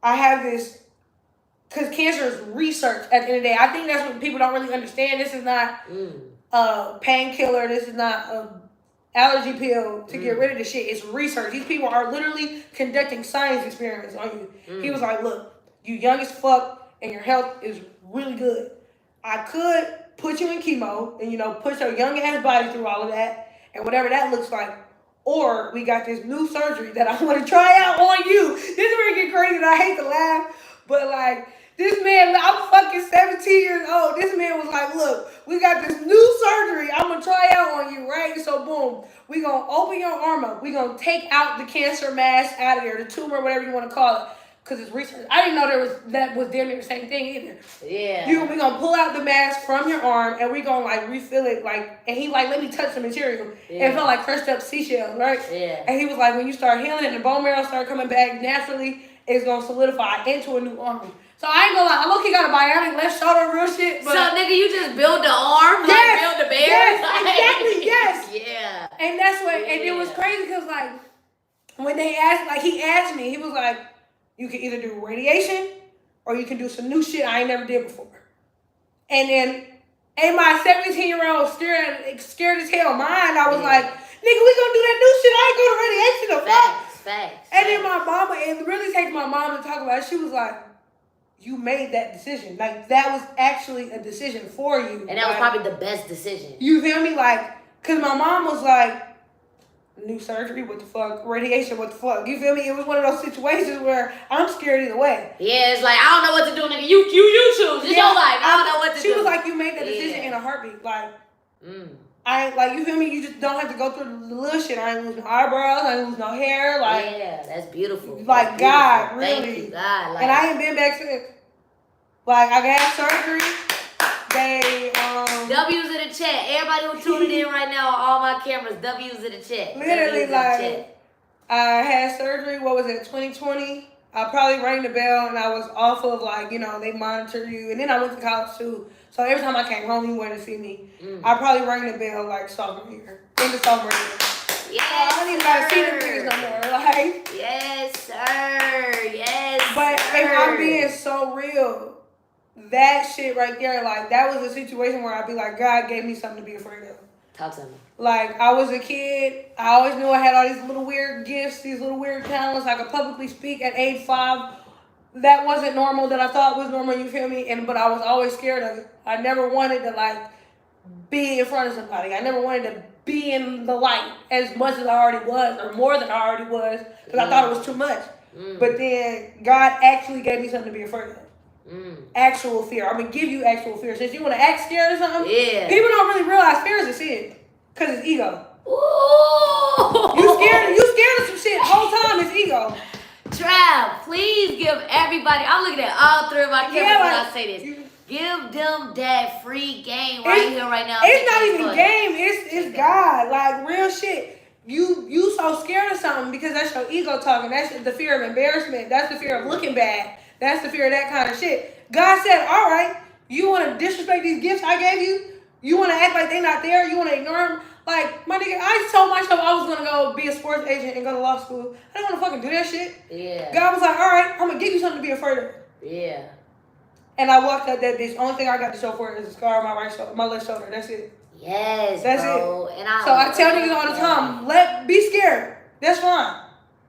I have this, because cancer is research at the end of the day. I think that's what people don't really understand. This is not a painkiller. This is not a allergy pill to get rid of the shit. It's research. These people are literally conducting science experiments on you. He was like, look, you young as fuck and your health is really good. I could put you in chemo and, push your young ass body through all of that and whatever that looks like. Or we got this new surgery that I want to try out on you. This is where it get crazy and I hate to laugh, but like, this man, I'm fucking 17 years old. This man was like, look, we got this new surgery. I'm going to try out on you, right? So, boom. We going to open your arm up. We going to take out the cancer mass out of there, the tumor, whatever you want to call it. Because it's research. I didn't know that was damn near the same thing either. Yeah. We going to pull out the mass from your arm, and we going to, like, refill it, like, and he, like, let me touch the material. Yeah. And it felt like crushed up seashells, right? Yeah. And he was like, when you start healing and the bone marrow start coming back naturally, it's going to solidify into a new arm. So I ain't gonna lie, I low-key got a bionic left shoulder, real shit. But so, nigga, you just build the arm? Yes, like build the bear? yes, Like, exactly, yes. Yeah. And that's what, and it was crazy because, like, when they asked, like, he asked me, he was like, you can either do radiation or you can do some new shit I ain't never did before. And then, in my 17-year-old scared as hell mind, I was like, nigga, we gonna do that new shit. I ain't go to radiation or fuck. Facts. And then my mama, it really takes my mom to talk about it. She was like, you made that decision. Like, that was actually a decision for you. And that was probably the best decision. You feel me? Like, because my mom was like, new surgery, what the fuck? Radiation, what the fuck? You feel me? It was one of those situations where I'm scared either way. Yeah, it's like, I don't know what to do, nigga. You choose. It's your life. I don't know what to do. She was like, you made that decision in a heartbeat. Like, I ain't, like, you feel me? You just don't have to go through the little shit. I ain't lose no eyebrows. I ain't lose no hair. Like, yeah, that's beautiful. Like, that's God, beautiful. really. Thank you, God. Like, and I ain't been back since. Like, I got surgery. They, W's in the chat. Everybody who tuning in right now on all my cameras, W's in the chat. Literally, like, I had surgery, what was it, 2020? I probably rang the bell and I was off of, like, you know, they monitor you. And then I went to college too. So every time I came home, he wanted to see me. I probably rang the bell, like, sophomore year. In the sophomore year. Yes, I don't even gotta see them niggas no more. Like, yes, sir. Yes, but sir. if I'm being so real, that shit right there, like, that was a situation where I'd be like, God gave me something to be afraid of. Talk to me. Like, I was a kid. I always knew I had all these little weird gifts, these little weird talents. I could publicly speak at age 5. That wasn't normal, that I thought was normal, you feel me? But I was always scared of it. I never wanted to, like, be in front of somebody. I never wanted to be in the light as much as I already was, or more than I already was, because I thought it was too much. But then God actually gave me something to be afraid of. Actual fear. I'm gonna give you actual fear. Since you want to act scared or something, people don't really realize fear is a sin, because it's ego. Ooh. You scared of some shit the whole time. It's ego. Trav, please give everybody, I'm looking at all 3 of my cameras when I say this. Give them that free game right here, right now. It's not even game. It's God. Like, real shit. You so scared of something because that's your ego talking. That's the fear of embarrassment. That's the fear of looking bad. That's the fear of that kind of shit. God said, all right, you want to disrespect these gifts I gave you? You want to act like they're not there? You want to ignore them? Like, my nigga, I told myself I was going to go be a sports agent and go to law school. I didn't want to fucking do that shit. Yeah. God was like, all right, I'm going to give you something to be afraid of. Yeah. And I walked out that bitch. Only thing I got to show for it is a scar on my right shoulder, my left shoulder. That's it. Yes, That's bro. it. And so I tell niggas all the time, be scared. That's fine.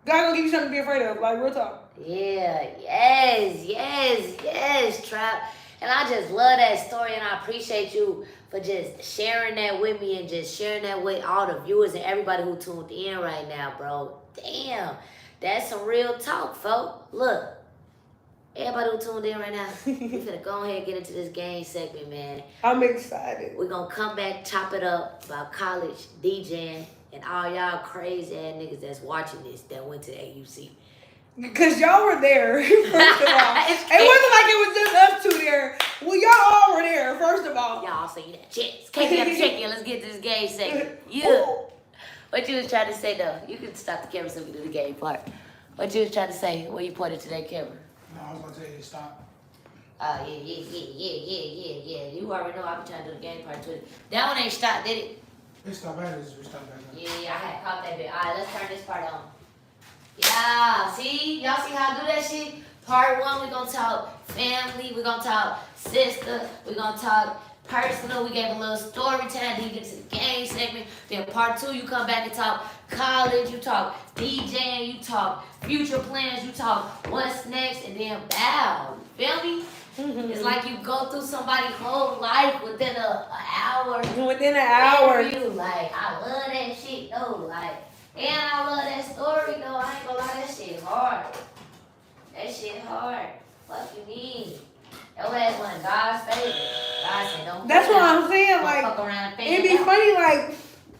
God gonna give you something to be afraid of. Like, real talk. Yeah, yes, Trap. And I just love that story, and I appreciate you for just sharing that with me and just sharing that with all the viewers and everybody who tuned in right now, bro. Damn, that's some real talk, folks. Look, everybody who tuned in right now, we finna go ahead and get into this game segment, man. I'm excited. We're gonna come back, chop it up about college, DJing, and all y'all crazy ass niggas that's watching this that went to the AUC. Because y'all were there, first of all. It wasn't like it was just us two there. Well, y'all all were there, first of all. Y'all say that. Checks. Check-in. Let's get to this game segment. Yeah. What you was trying to say, though? You can stop the camera so we can do the game part. What you was trying to say? Where you pointed to that camera? No, I was going to tell you to stop. Oh, yeah. You already know I be trying to do the game part, too. That one ain't stopped, did it? It stopped back. We stopped back. Yeah, I had caught that bit. All right, let's turn this part on. Yeah, see? Y'all see how I do that shit? Part 1, we're going to talk family. We're going to talk sister. We're going to talk personal. We gave a little story time. Then you get to the game segment. Then part 2, you come back and talk college. You talk DJing. You talk future plans. You talk what's next. And then bow. You feel me? It's like you go through somebody's whole life within an hour. Within an hour. You like, I love that shit though. Like, and I love that story though. I ain't gonna lie, that shit hard. That shit hard. Fuck you mean? Your ass went God don't. That's what I'm saying. Don't Like, fuck around and it'd be figure it out. funny. Like,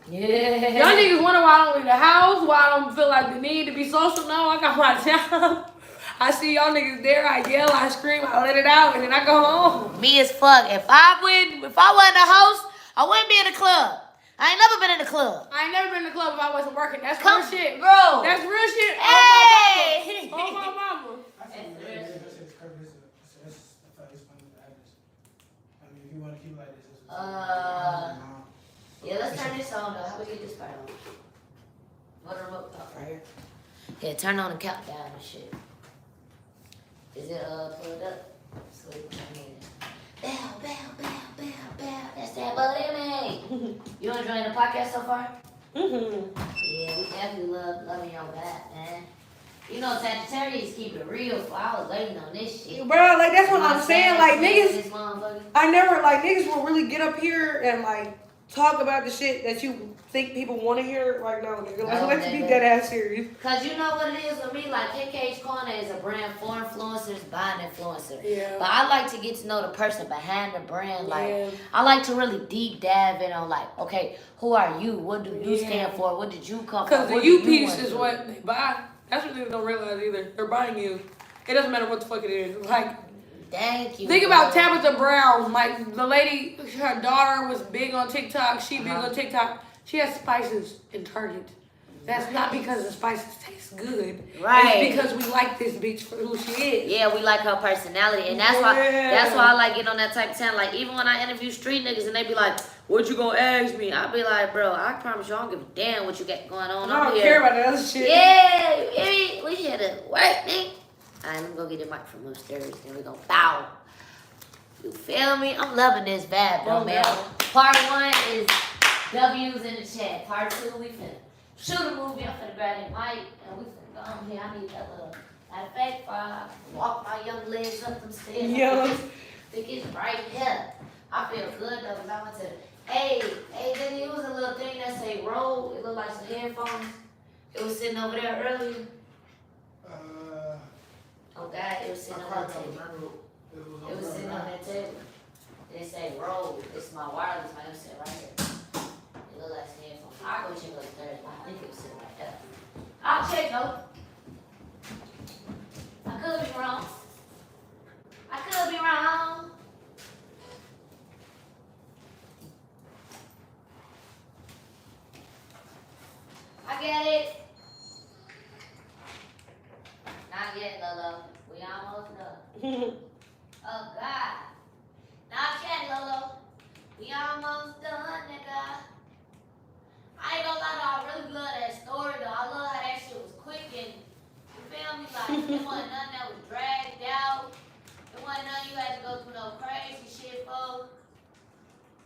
Yeah. y'all niggas wonder why I don't leave the house, why I don't feel like the need to be social. No, I got my job. I see y'all niggas there, I yell, I scream, I let it out, and then I go home. Me as fuck. If I wasn't a host, I wouldn't be in the club. I ain't never been in the club. I ain't never been in the club if I wasn't working. That's Come, real shit. bro. That's real shit. Hey. Oh my mama. I think it's funny to have this. I mean, if you want to keep it like this, Yeah, let's turn this on though. How we get this part on? What remote? Oh, right here. Yeah, turn on the countdown and shit. Is it pulled up? Sweet. Bow, bow, bow, bow, bow. That's that buddy, man. You enjoying the podcast so far? Mm-hmm. Yeah, we definitely loving your back, man. You know, Sagittarius keep it real. So I was waiting on this shit. Bro, like, that's what I'm saying. Like, niggas, This motherfucker. I never, like, niggas will really get up here and, like, talk about the shit that you think people want to hear. Like, no, nigga. Like, No, let's be nigga. dead ass serious. Cause you know what it is with me, like KK's Corner is a brand for influencers, buying influencer. Yeah. But I like to get to know the person behind the brand. Like Yeah. I like to really deep dive in on like, okay, who are you? What do you Yeah. stand for? What did you come Because from? the What U do you piece want is to what they buy. That's what niggas don't realize either. They're buying you. It doesn't matter what the fuck it is. Like, do? Thank you. think about bro. Tabitha Brown. Like, the lady, her daughter was big on TikTok. She big on TikTok. She has spices in Target. That's not because the spices taste good. Right. It's because we like this bitch for who she is. Yeah, we like her personality, and that's Yeah. why I like getting on that type of time. Like even when I interview street niggas, and they be like, "What you gonna ask me?" I be like, "Bro, I promise you, I don't give a damn what you got going on. I I'm don't here. care about that other shit. Yeah, we here to work, man. Alright, let me go get the mic from upstairs, and we gonna bow. You feel me? I'm loving this vibe, though, Oh, man. God. Part 1 is W's in the chat. Part 2, we finna shoot a movie. I'm finna grab that mic, and we finna go on here. I need that little, matter of fact, before I walk my young legs up them stairs. Yeah. I think it's right here. I feel good, though, because I went to, hey, Jenny, it was a little thing that say roll. It looked like some headphones. It was sitting over there earlier. Oh, God, it was sitting on that table. It was sitting on that table. It said roll. It's my wireless, man. It was sitting right here. It looked like some headphones. I'll go check upstairs, but I think it was sitting right there. I'll check, though. I could be wrong. I could be wrong. I get it. Not yet, Lolo. We almost done. Oh, God. Not yet, Lolo. We almost done, nigga. I ain't gonna lie, though. I really love that story, though. I love how that shit was quick and, you feel me? Like, it wasn't nothing that was dragged out. It wasn't nothing you had to go through no crazy shit for.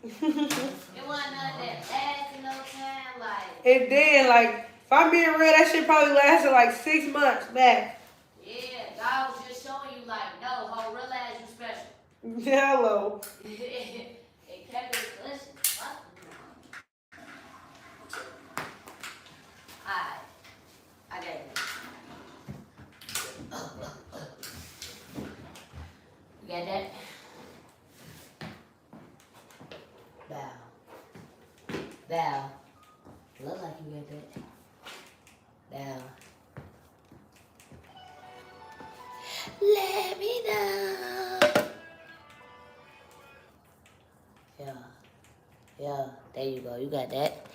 It wasn't nothing that lasted no time. Like, It did. Like, if I'm being real, that shit probably lasted like 6 months back. yeah, God was just showing you, like, no, ho, realize you special. Hello. It kept it delicious. Alright. I got it. You got that? Bow. Bow. Look like you got that. Bow. Let me know. Yeah, there you go. You got that.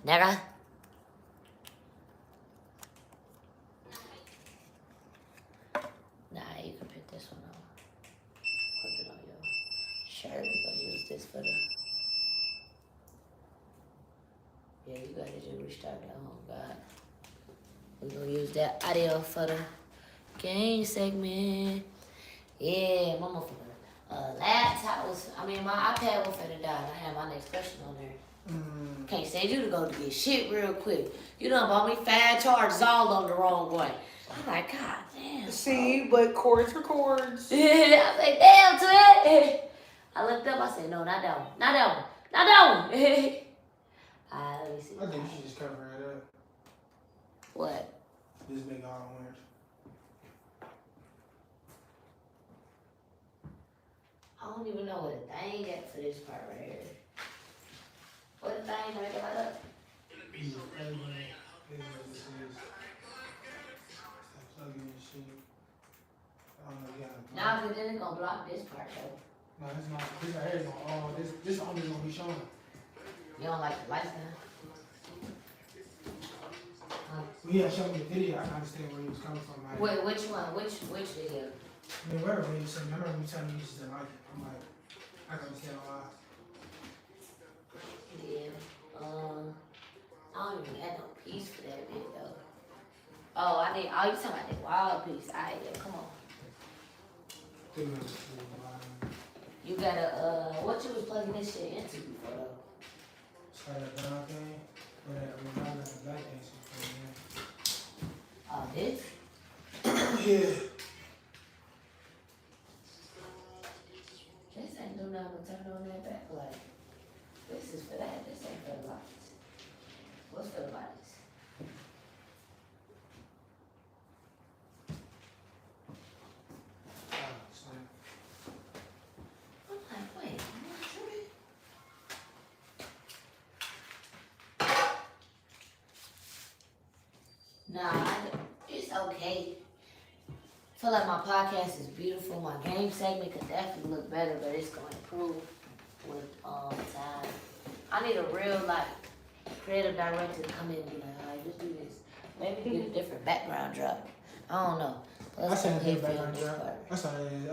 Nigga. Nah, you can put this one on. Clip it on your shirt. We're gonna use this for the. Yeah, you gotta just restart that. Oh, God. We're gonna use that audio for the game segment. Yeah, my motherfucker. Laptop was, my iPad was finna die. And I had my next question on there. Can't send you to go to get shit real quick. You done bought me 5 charges all on the wrong way. I'm like, God damn. See, but chords for chords. Yeah, I was like, damn, twin. I looked up, I said, no, not that one. Not that one. Not that one. Alright, let me see. I think you should just cover it up. What? Just make all orange. I don't even know what a thing at for this part right here. What a thing right up? Nah, but then it's gonna block this part though. No, it's not. This right here is gonna, this only gonna be showing. You don't like the lights now? Well, yeah, show me the video. I can understand where he was coming from. Like, Wait, which one? Which video? I mean, whatever you said, I remember you telling me you just didn't like it. I'm like, I can understand why. Yeah. I don't even have no piece for that video. Oh, you talking about the wild piece. Alright, yeah, come on. You gotta, what you was plugging this shit into before though? Try that brown thing, or that black thing. Oh, this? Yeah. This ain't do nothing but turn on that backlight. This is for that. This ain't for the lights. What's for the lights? I'm like, wait, am I tripping? It's okay. I feel like my podcast is beautiful. My game segment could definitely look better, but it's gonna improve with time. I need a real creative director to come in and be like, alright, just do this. Maybe get a different background drop. I don't know. I said a background drop. I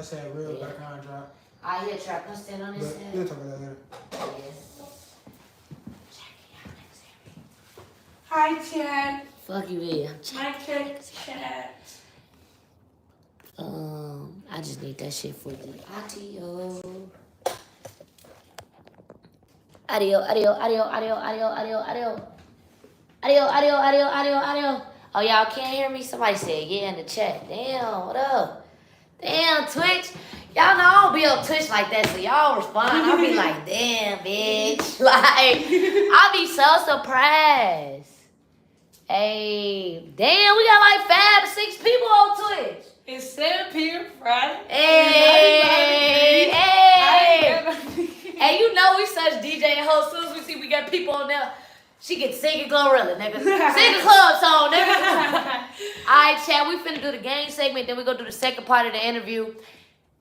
said a real background drop. I hear Trap. Come stand on this But side. we'll talk about that later. Hi, Chad. Fuck you, yeah. Hi, Chad. I just need that shit for the audio. Audio. Oh, y'all can't hear me? Somebody said yeah in the chat. Damn, what up? Damn, Twitch. Y'all know I don't be on Twitch like that, so y'all respond. I'll be like, damn, bitch. Like, I'll be so surprised. Hey, damn, we got like 5 to 6 people on Twitch. It's 7 p.m. Friday. Hey. Hey, you know we such DJ and host. As soon as we see we got people on there, she can sing a Glorilla, nigga. Sing a club song, nigga. Alright, chat, we finna do the game segment, then we go do the second part of the interview.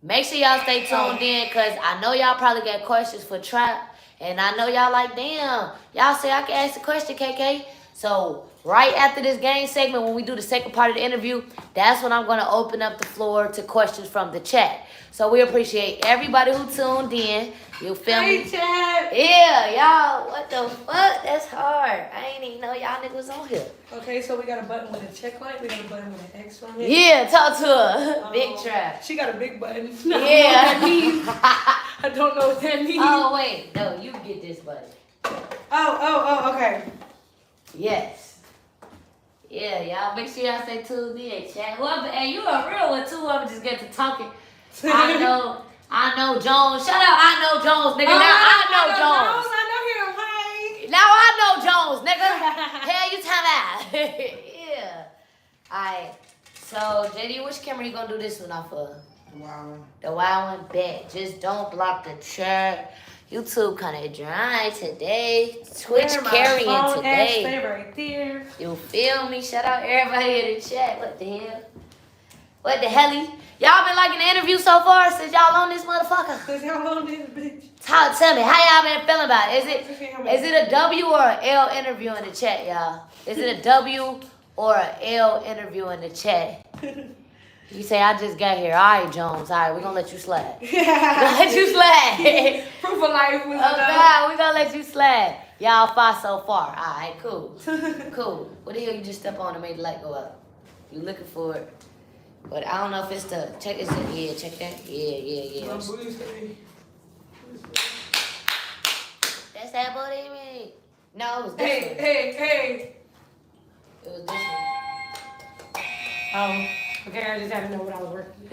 Make sure y'all stay tuned in, cause I know y'all probably got questions for Trap. And I know y'all like, damn, y'all say I can ask a question, KK. So right after this game segment, when we do the second part of the interview, that's when I'm gonna open up the floor to questions from the chat. So we appreciate everybody who tuned in. You feel me? Hey, Chad. Yeah, y'all, what the fuck? That's hard. I ain't even know y'all niggas on here. Okay, so we got a button with a check light. We got a button with an X on it. Yeah, talk to her. Big Trap. She got a big button. Yeah. I don't know what that means. Oh, wait. No, you get this button. Oh, okay. Yes. Yeah, y'all make sure y'all stay tuned in, chat. Whoever, and you a real one too. Whoever just get to talking. I know Jones. Shout out, I know Jones, nigga. Now I know Jones. I know him. Hi. Now I know Jones, nigga. Hell, you time out. Yeah. Alright. So, JD, which camera you gonna do this one off of? The wild one. The wild one, bet. Just don't block the chat. YouTube kind of dry today. Twitch carrying today. Stay right there. You feel me? Shout out everybody in the chat. What the hell? What the hell? Y'all been liking the interview so far since y'all on this motherfucker? Cause y'all on this bitch. Tell me, how y'all been feeling about it? Is it a W or an L interview in the chat, y'all? Is it a W or an L interview in the chat? You say, I just got here. All right, Jones. All right, we're going to let you slide. We're going to let you slide. Proof of life. Oh, God, we're going to let you slide. Y'all far so far. All right, cool. Cool. What the hell you just step on and made the light go up? You looking for it. But I don't know if it's the, check it, yeah, check that. Yeah. My booty's heavy. That's that booty me. No, it was this one. Hey. It was this Okay, I just had to know what I was working with.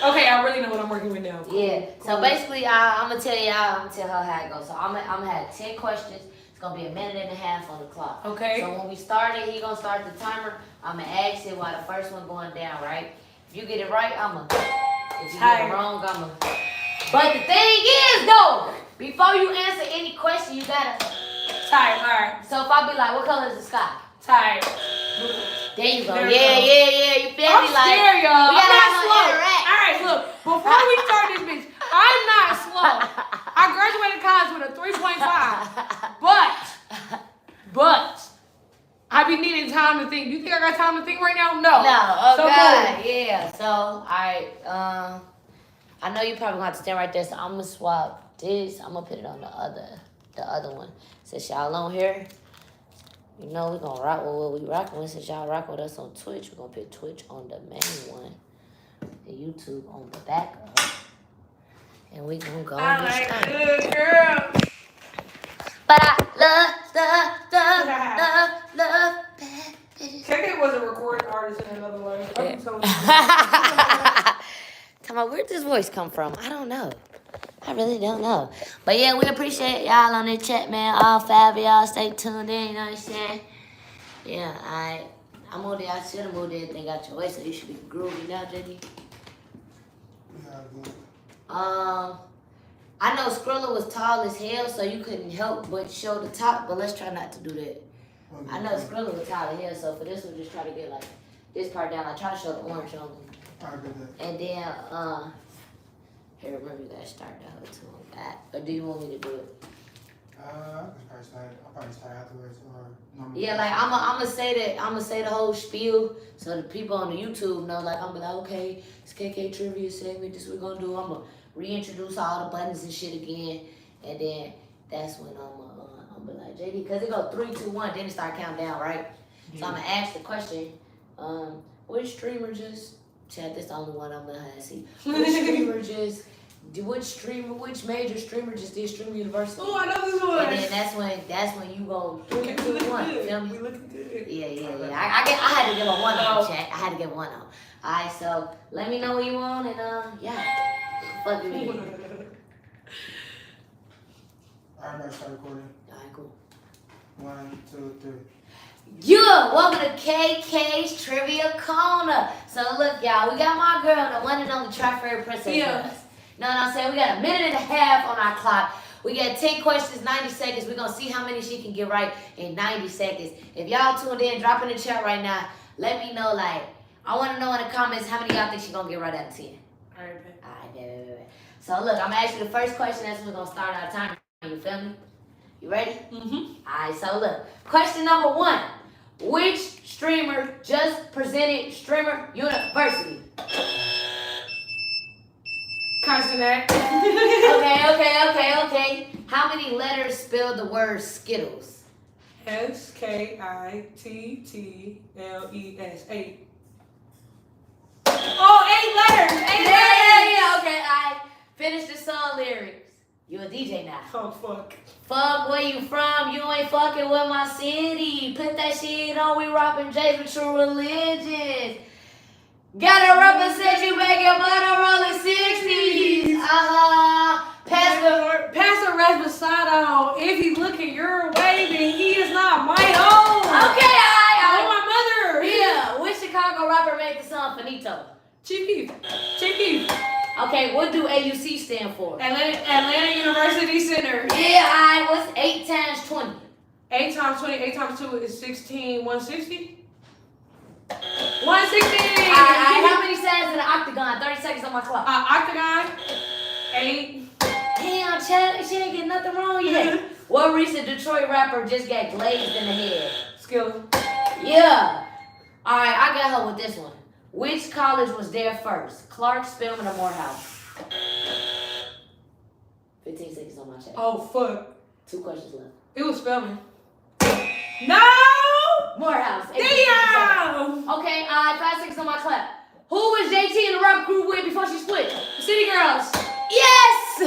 one. Okay, I really know what I'm working with now. Yeah. So basically, I'm gonna tell her how it goes. So I'm gonna have 10 questions. It's gonna be a minute and a half on the clock. Okay. So when we start it, he gonna start the timer. I'm gonna ask it while the first one going down, right? If you get it right, if you get it wrong, But the thing is, though, before you answer any question, you gotta. Tired. All right. So if I be like, what color is the sky? Tired. There you go. There Yeah. You feel I'm me? Like, scared, y'all. we I'm gotta not have no slow. interact. All right, look. Before we start this bitch, I'm not slow. I graduated college with a 3.5. But I be needing time to think. You think I got time to think right now? No. No. Oh So God. Yeah. So alright. I know you probably gonna have to stand right there. So I'm gonna swap this. I'm gonna put it on the other one. Since y'all on here, you know we gonna rock with what we rocking with. Since y'all rock with us on Twitch, we're gonna put Twitch on the main one, and YouTube on the back up. And we gonna go. I like good girl. But I love bad bitches. KK was a recording artist in another life. I'm so Tell me, where'd this voice come from? I don't know. I really don't know. But yeah, we appreciate y'all on the chat, man. All 5 of y'all stay tuned in, you know what I'm saying? Yeah, I moved it. I should have moved everything out your way, so you should be groovy now, JD. I know Skrilla was tall as hell, so you couldn't help but show the top, but let's try not to do that. I know Skrilla was tall as hell, so for this one, just try to get like this part down. Like try to show the orange on them. And then, here, remember you gotta start the whole too on that. Or do you want me to do it? I'll probably start afterwards or no. Yeah, like I'm gonna say the whole spiel so the people on the YouTube know. Like I'm gonna be like, okay, it's KK trivia segment. This what we're gonna do. I'm gonna reintroduce all the buttons and shit again, and then that's when I'm gonna be like JD, because it go 3, 2, 1, then it start counting down, right? Yeah. So I'm gonna ask the question. Which streamer just? Chat, this the only one I'm gonna have to see. Which major streamer just did Stream University? Oh, I know this one. And then that's when you go 3, 2, 1. Feel me? We looking good. Yeah. I had to give a 1 on chat. I had to give 1 on. Alright, so let me know what you want and yeah. Fuck with me. Alright, I'm start recording. Alright, cool. 1, 2, 3. Yeah, welcome to KK's Trivia Corner. So look, y'all, we got my girl, the one and only Tri-Fairy Princess with us. Know what I'm saying? We got a minute and a half on our clock. We got 10 questions, 90 seconds. We're going to see how many she can get right in 90 seconds. If y'all tuned in, drop in the chat right now. Let me know, like, I want to know in the comments how many y'all think she going to get right out of 10. All right, bet. So look, I'm going to ask you the first question. That's when we're going to start our timer. You feel me? You ready? Mm-hmm. All right, so look. Question number 1. Which streamer just presented Streamer University? Consonant. Okay. How many letters spell the word Skittles? SKITTLES. 8. Oh, 8 letters. 8 letters. Yeah. Okay, I finished the song lyrics. You a DJ now. Oh, fuck. Fuck where you from, you ain't fucking with my city. Put that shit on, we robbing J's with true religions. Gotta represent you back in butter rolling 60s. Pastor Rasmusado, if he's looking your way, then he is not my own. Okay, Oh, my mother. Yeah, which Chicago rapper made the song Finito? Chief Keef. Okay, what do AUC stand for? Atlanta University Center. Yeah, what's 8 times 20? 8 times 20, 8 times 2 is 16, 160? 160! How many sides in an octagon? 30 seconds on my clock. Octagon, 8. Damn, Chad, she ain't getting nothing wrong yet. What recent Detroit rapper just got glazed in the head? Skilla. Yeah. All right, I got her with this one. Which college was there first? Clark, Spelman, or Morehouse? 15 seconds on my chat. Oh, fuck. 2 questions left. It was Spelman. No! Morehouse. Damn! Okay, 5 seconds on my clap. Who was JT in the rap group with before she split? City Girls. Yes!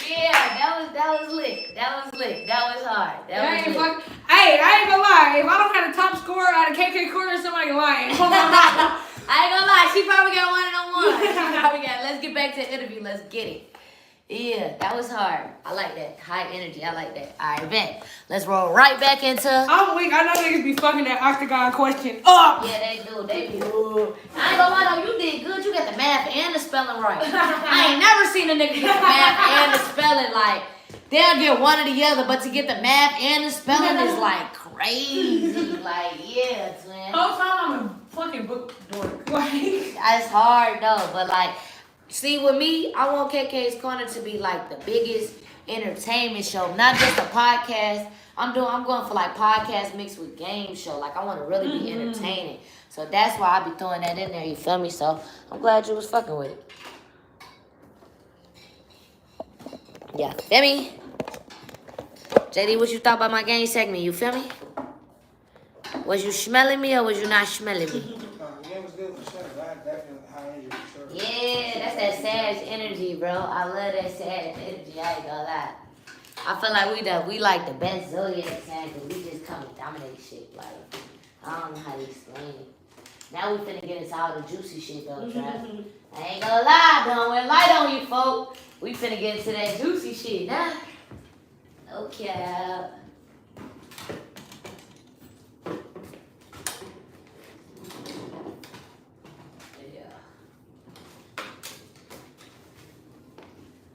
Yeah, that was lit. That was hard. Hey, I ain't gonna lie. If I don't have the top score out of KK Corner, somebody lying. I ain't gonna lie. She probably got 1 on 1. Let's get back to the interview. Let's get it. Yeah, that was hard. I like that. High energy. I like that. All right, bet. Let's roll right back into. I'm weak. I know niggas be fucking that octagon question up. Yeah, they do. They be. I ain't gonna lie though, you did good. You got the math and the spelling right. I ain't never seen a nigga get the math and the spelling like. They'll get one or the other, but to get the math and the spelling is like crazy. Like, yeah, twin. Whole time I'm a fucking book dork. Like, It's hard though, but like, see with me, I want KK's Corner to be like the biggest entertainment show, not just a podcast. I'm going for like podcast mixed with game show. Like I want to really be entertaining. So that's why I be throwing that in there. You feel me? So I'm glad you was fucking with it. Yeah, feel me? JD, what you thought about my game segment? You feel me? Was you smelling me or was you not smelling me? The game was good for sure. I definitely high energy for sure. Yeah, that's that Sag energy, bro. I love that Sag energy. I ain't gonna lie. I feel like we like the best zodiac sign because we just come and dominate shit. Like, I don't know how to explain it. Now we finna get into all the juicy shit though, Trav. I ain't gonna lie, don't wear light on you, folk. We finna get into that juicy shit, nah. Okay. Yeah.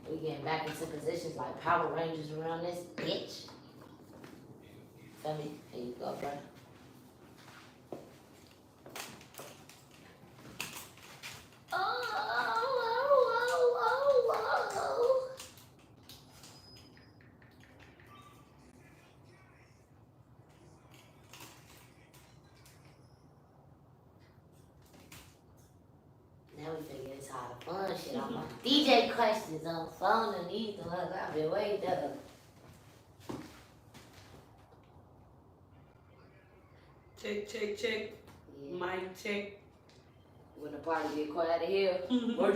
We getting back into positions like Power Rangers around this bitch. Feel me? Here you go, bro. Now we finna get into all the fun shit. I'm on DJ questions on the phone and these the ones I've been waiting up. check, check, check. Yeah. Mic check. When the party get quiet in here. Where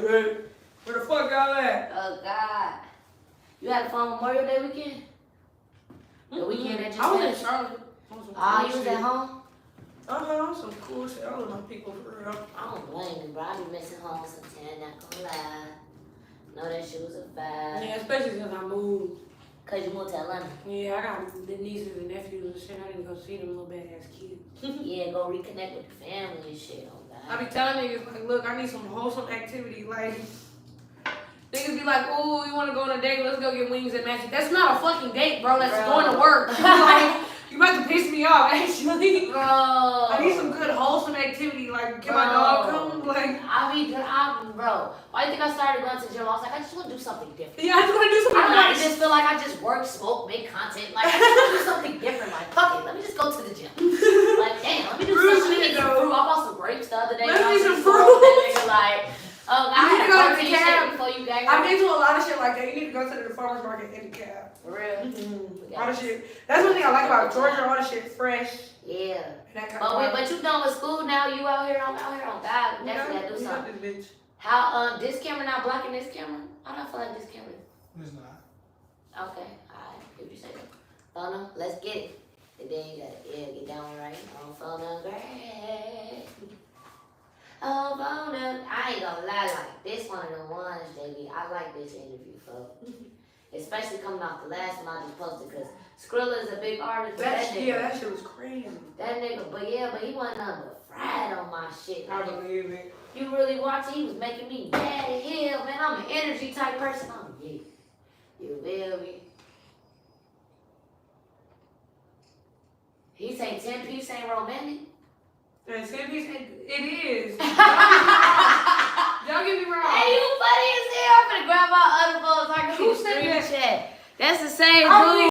the fuck y'all at? Oh God. You had a fun Memorial Day weekend? The weekend that just I was in passed? Charlotte. Oh, you was at home? Some cool shit. I was with my people for real. I don't blame you, bro. I be missing home sometimes, not gonna lie. Know that shit was a vibe. Yeah, especially since I moved. Cause you moved to Atlanta. Yeah, I got the nieces and nephews and shit. I didn't go see them little badass kids. Yeah, go reconnect with the family and shit. Oh I God. be telling niggas, like, look, I need some wholesome activity. Like, niggas be like, oh, you want to go on a date? Let's go get wings at Magic. That's not a fucking date, bro. That's Bro. going to work. Like, you about to piss me off, actually. Bro. I need some good wholesome activity. Like, can my dog come? Like, Bro. Why do you think I started going to the gym? I was like, I just want to do something different. yeah, I just want to do I something don't know, I nice. just feel like I just work, smoke, make content. Like, I just want to do something different. Like, fuck it, let me just go to the gym. Like, damn, let me do Fruit something. Let me eat shit, some though. fruit. I bought some grapes the other day. Let's I eat was some eating fruit. that nigga, like, I You had need a to go to the protein cab. shake before you got I've been to a lot of shit like that. You need to go to the farmer's market in the cab. For real. All the shit. That's one thing I like about Georgia. All the shit fresh. Yeah. And that kind But of wait, but you done with school now? You out here? I'm out here on God. Definitely gotta do we got something. this bitch. How this camera not blocking this camera? I don't feel like this camera. It's not. Okay, alright. If you say that. Phone, let's get it. And then you gotta get down right on phone great. Oh, phone I ain't gonna lie, like this one of the ones, JB. I like this interview, folks. Especially coming off the last one I just posted, because Skrilla is a big artist. But that nigga, That shit was crazy. that nigga, but he wasn't nothing but fried on my shit. I Like, believe it. you really watch it, he was making me mad as hell, man. I'm an energy type person. I'm yeah. You feel me? He say 10 piece ain't romantic. And Scampy's, it is. Don't get me wrong. Hey, you funny as hell. I'm gonna grab my other phones. I can Who said screen that? chat. That's the same I dude.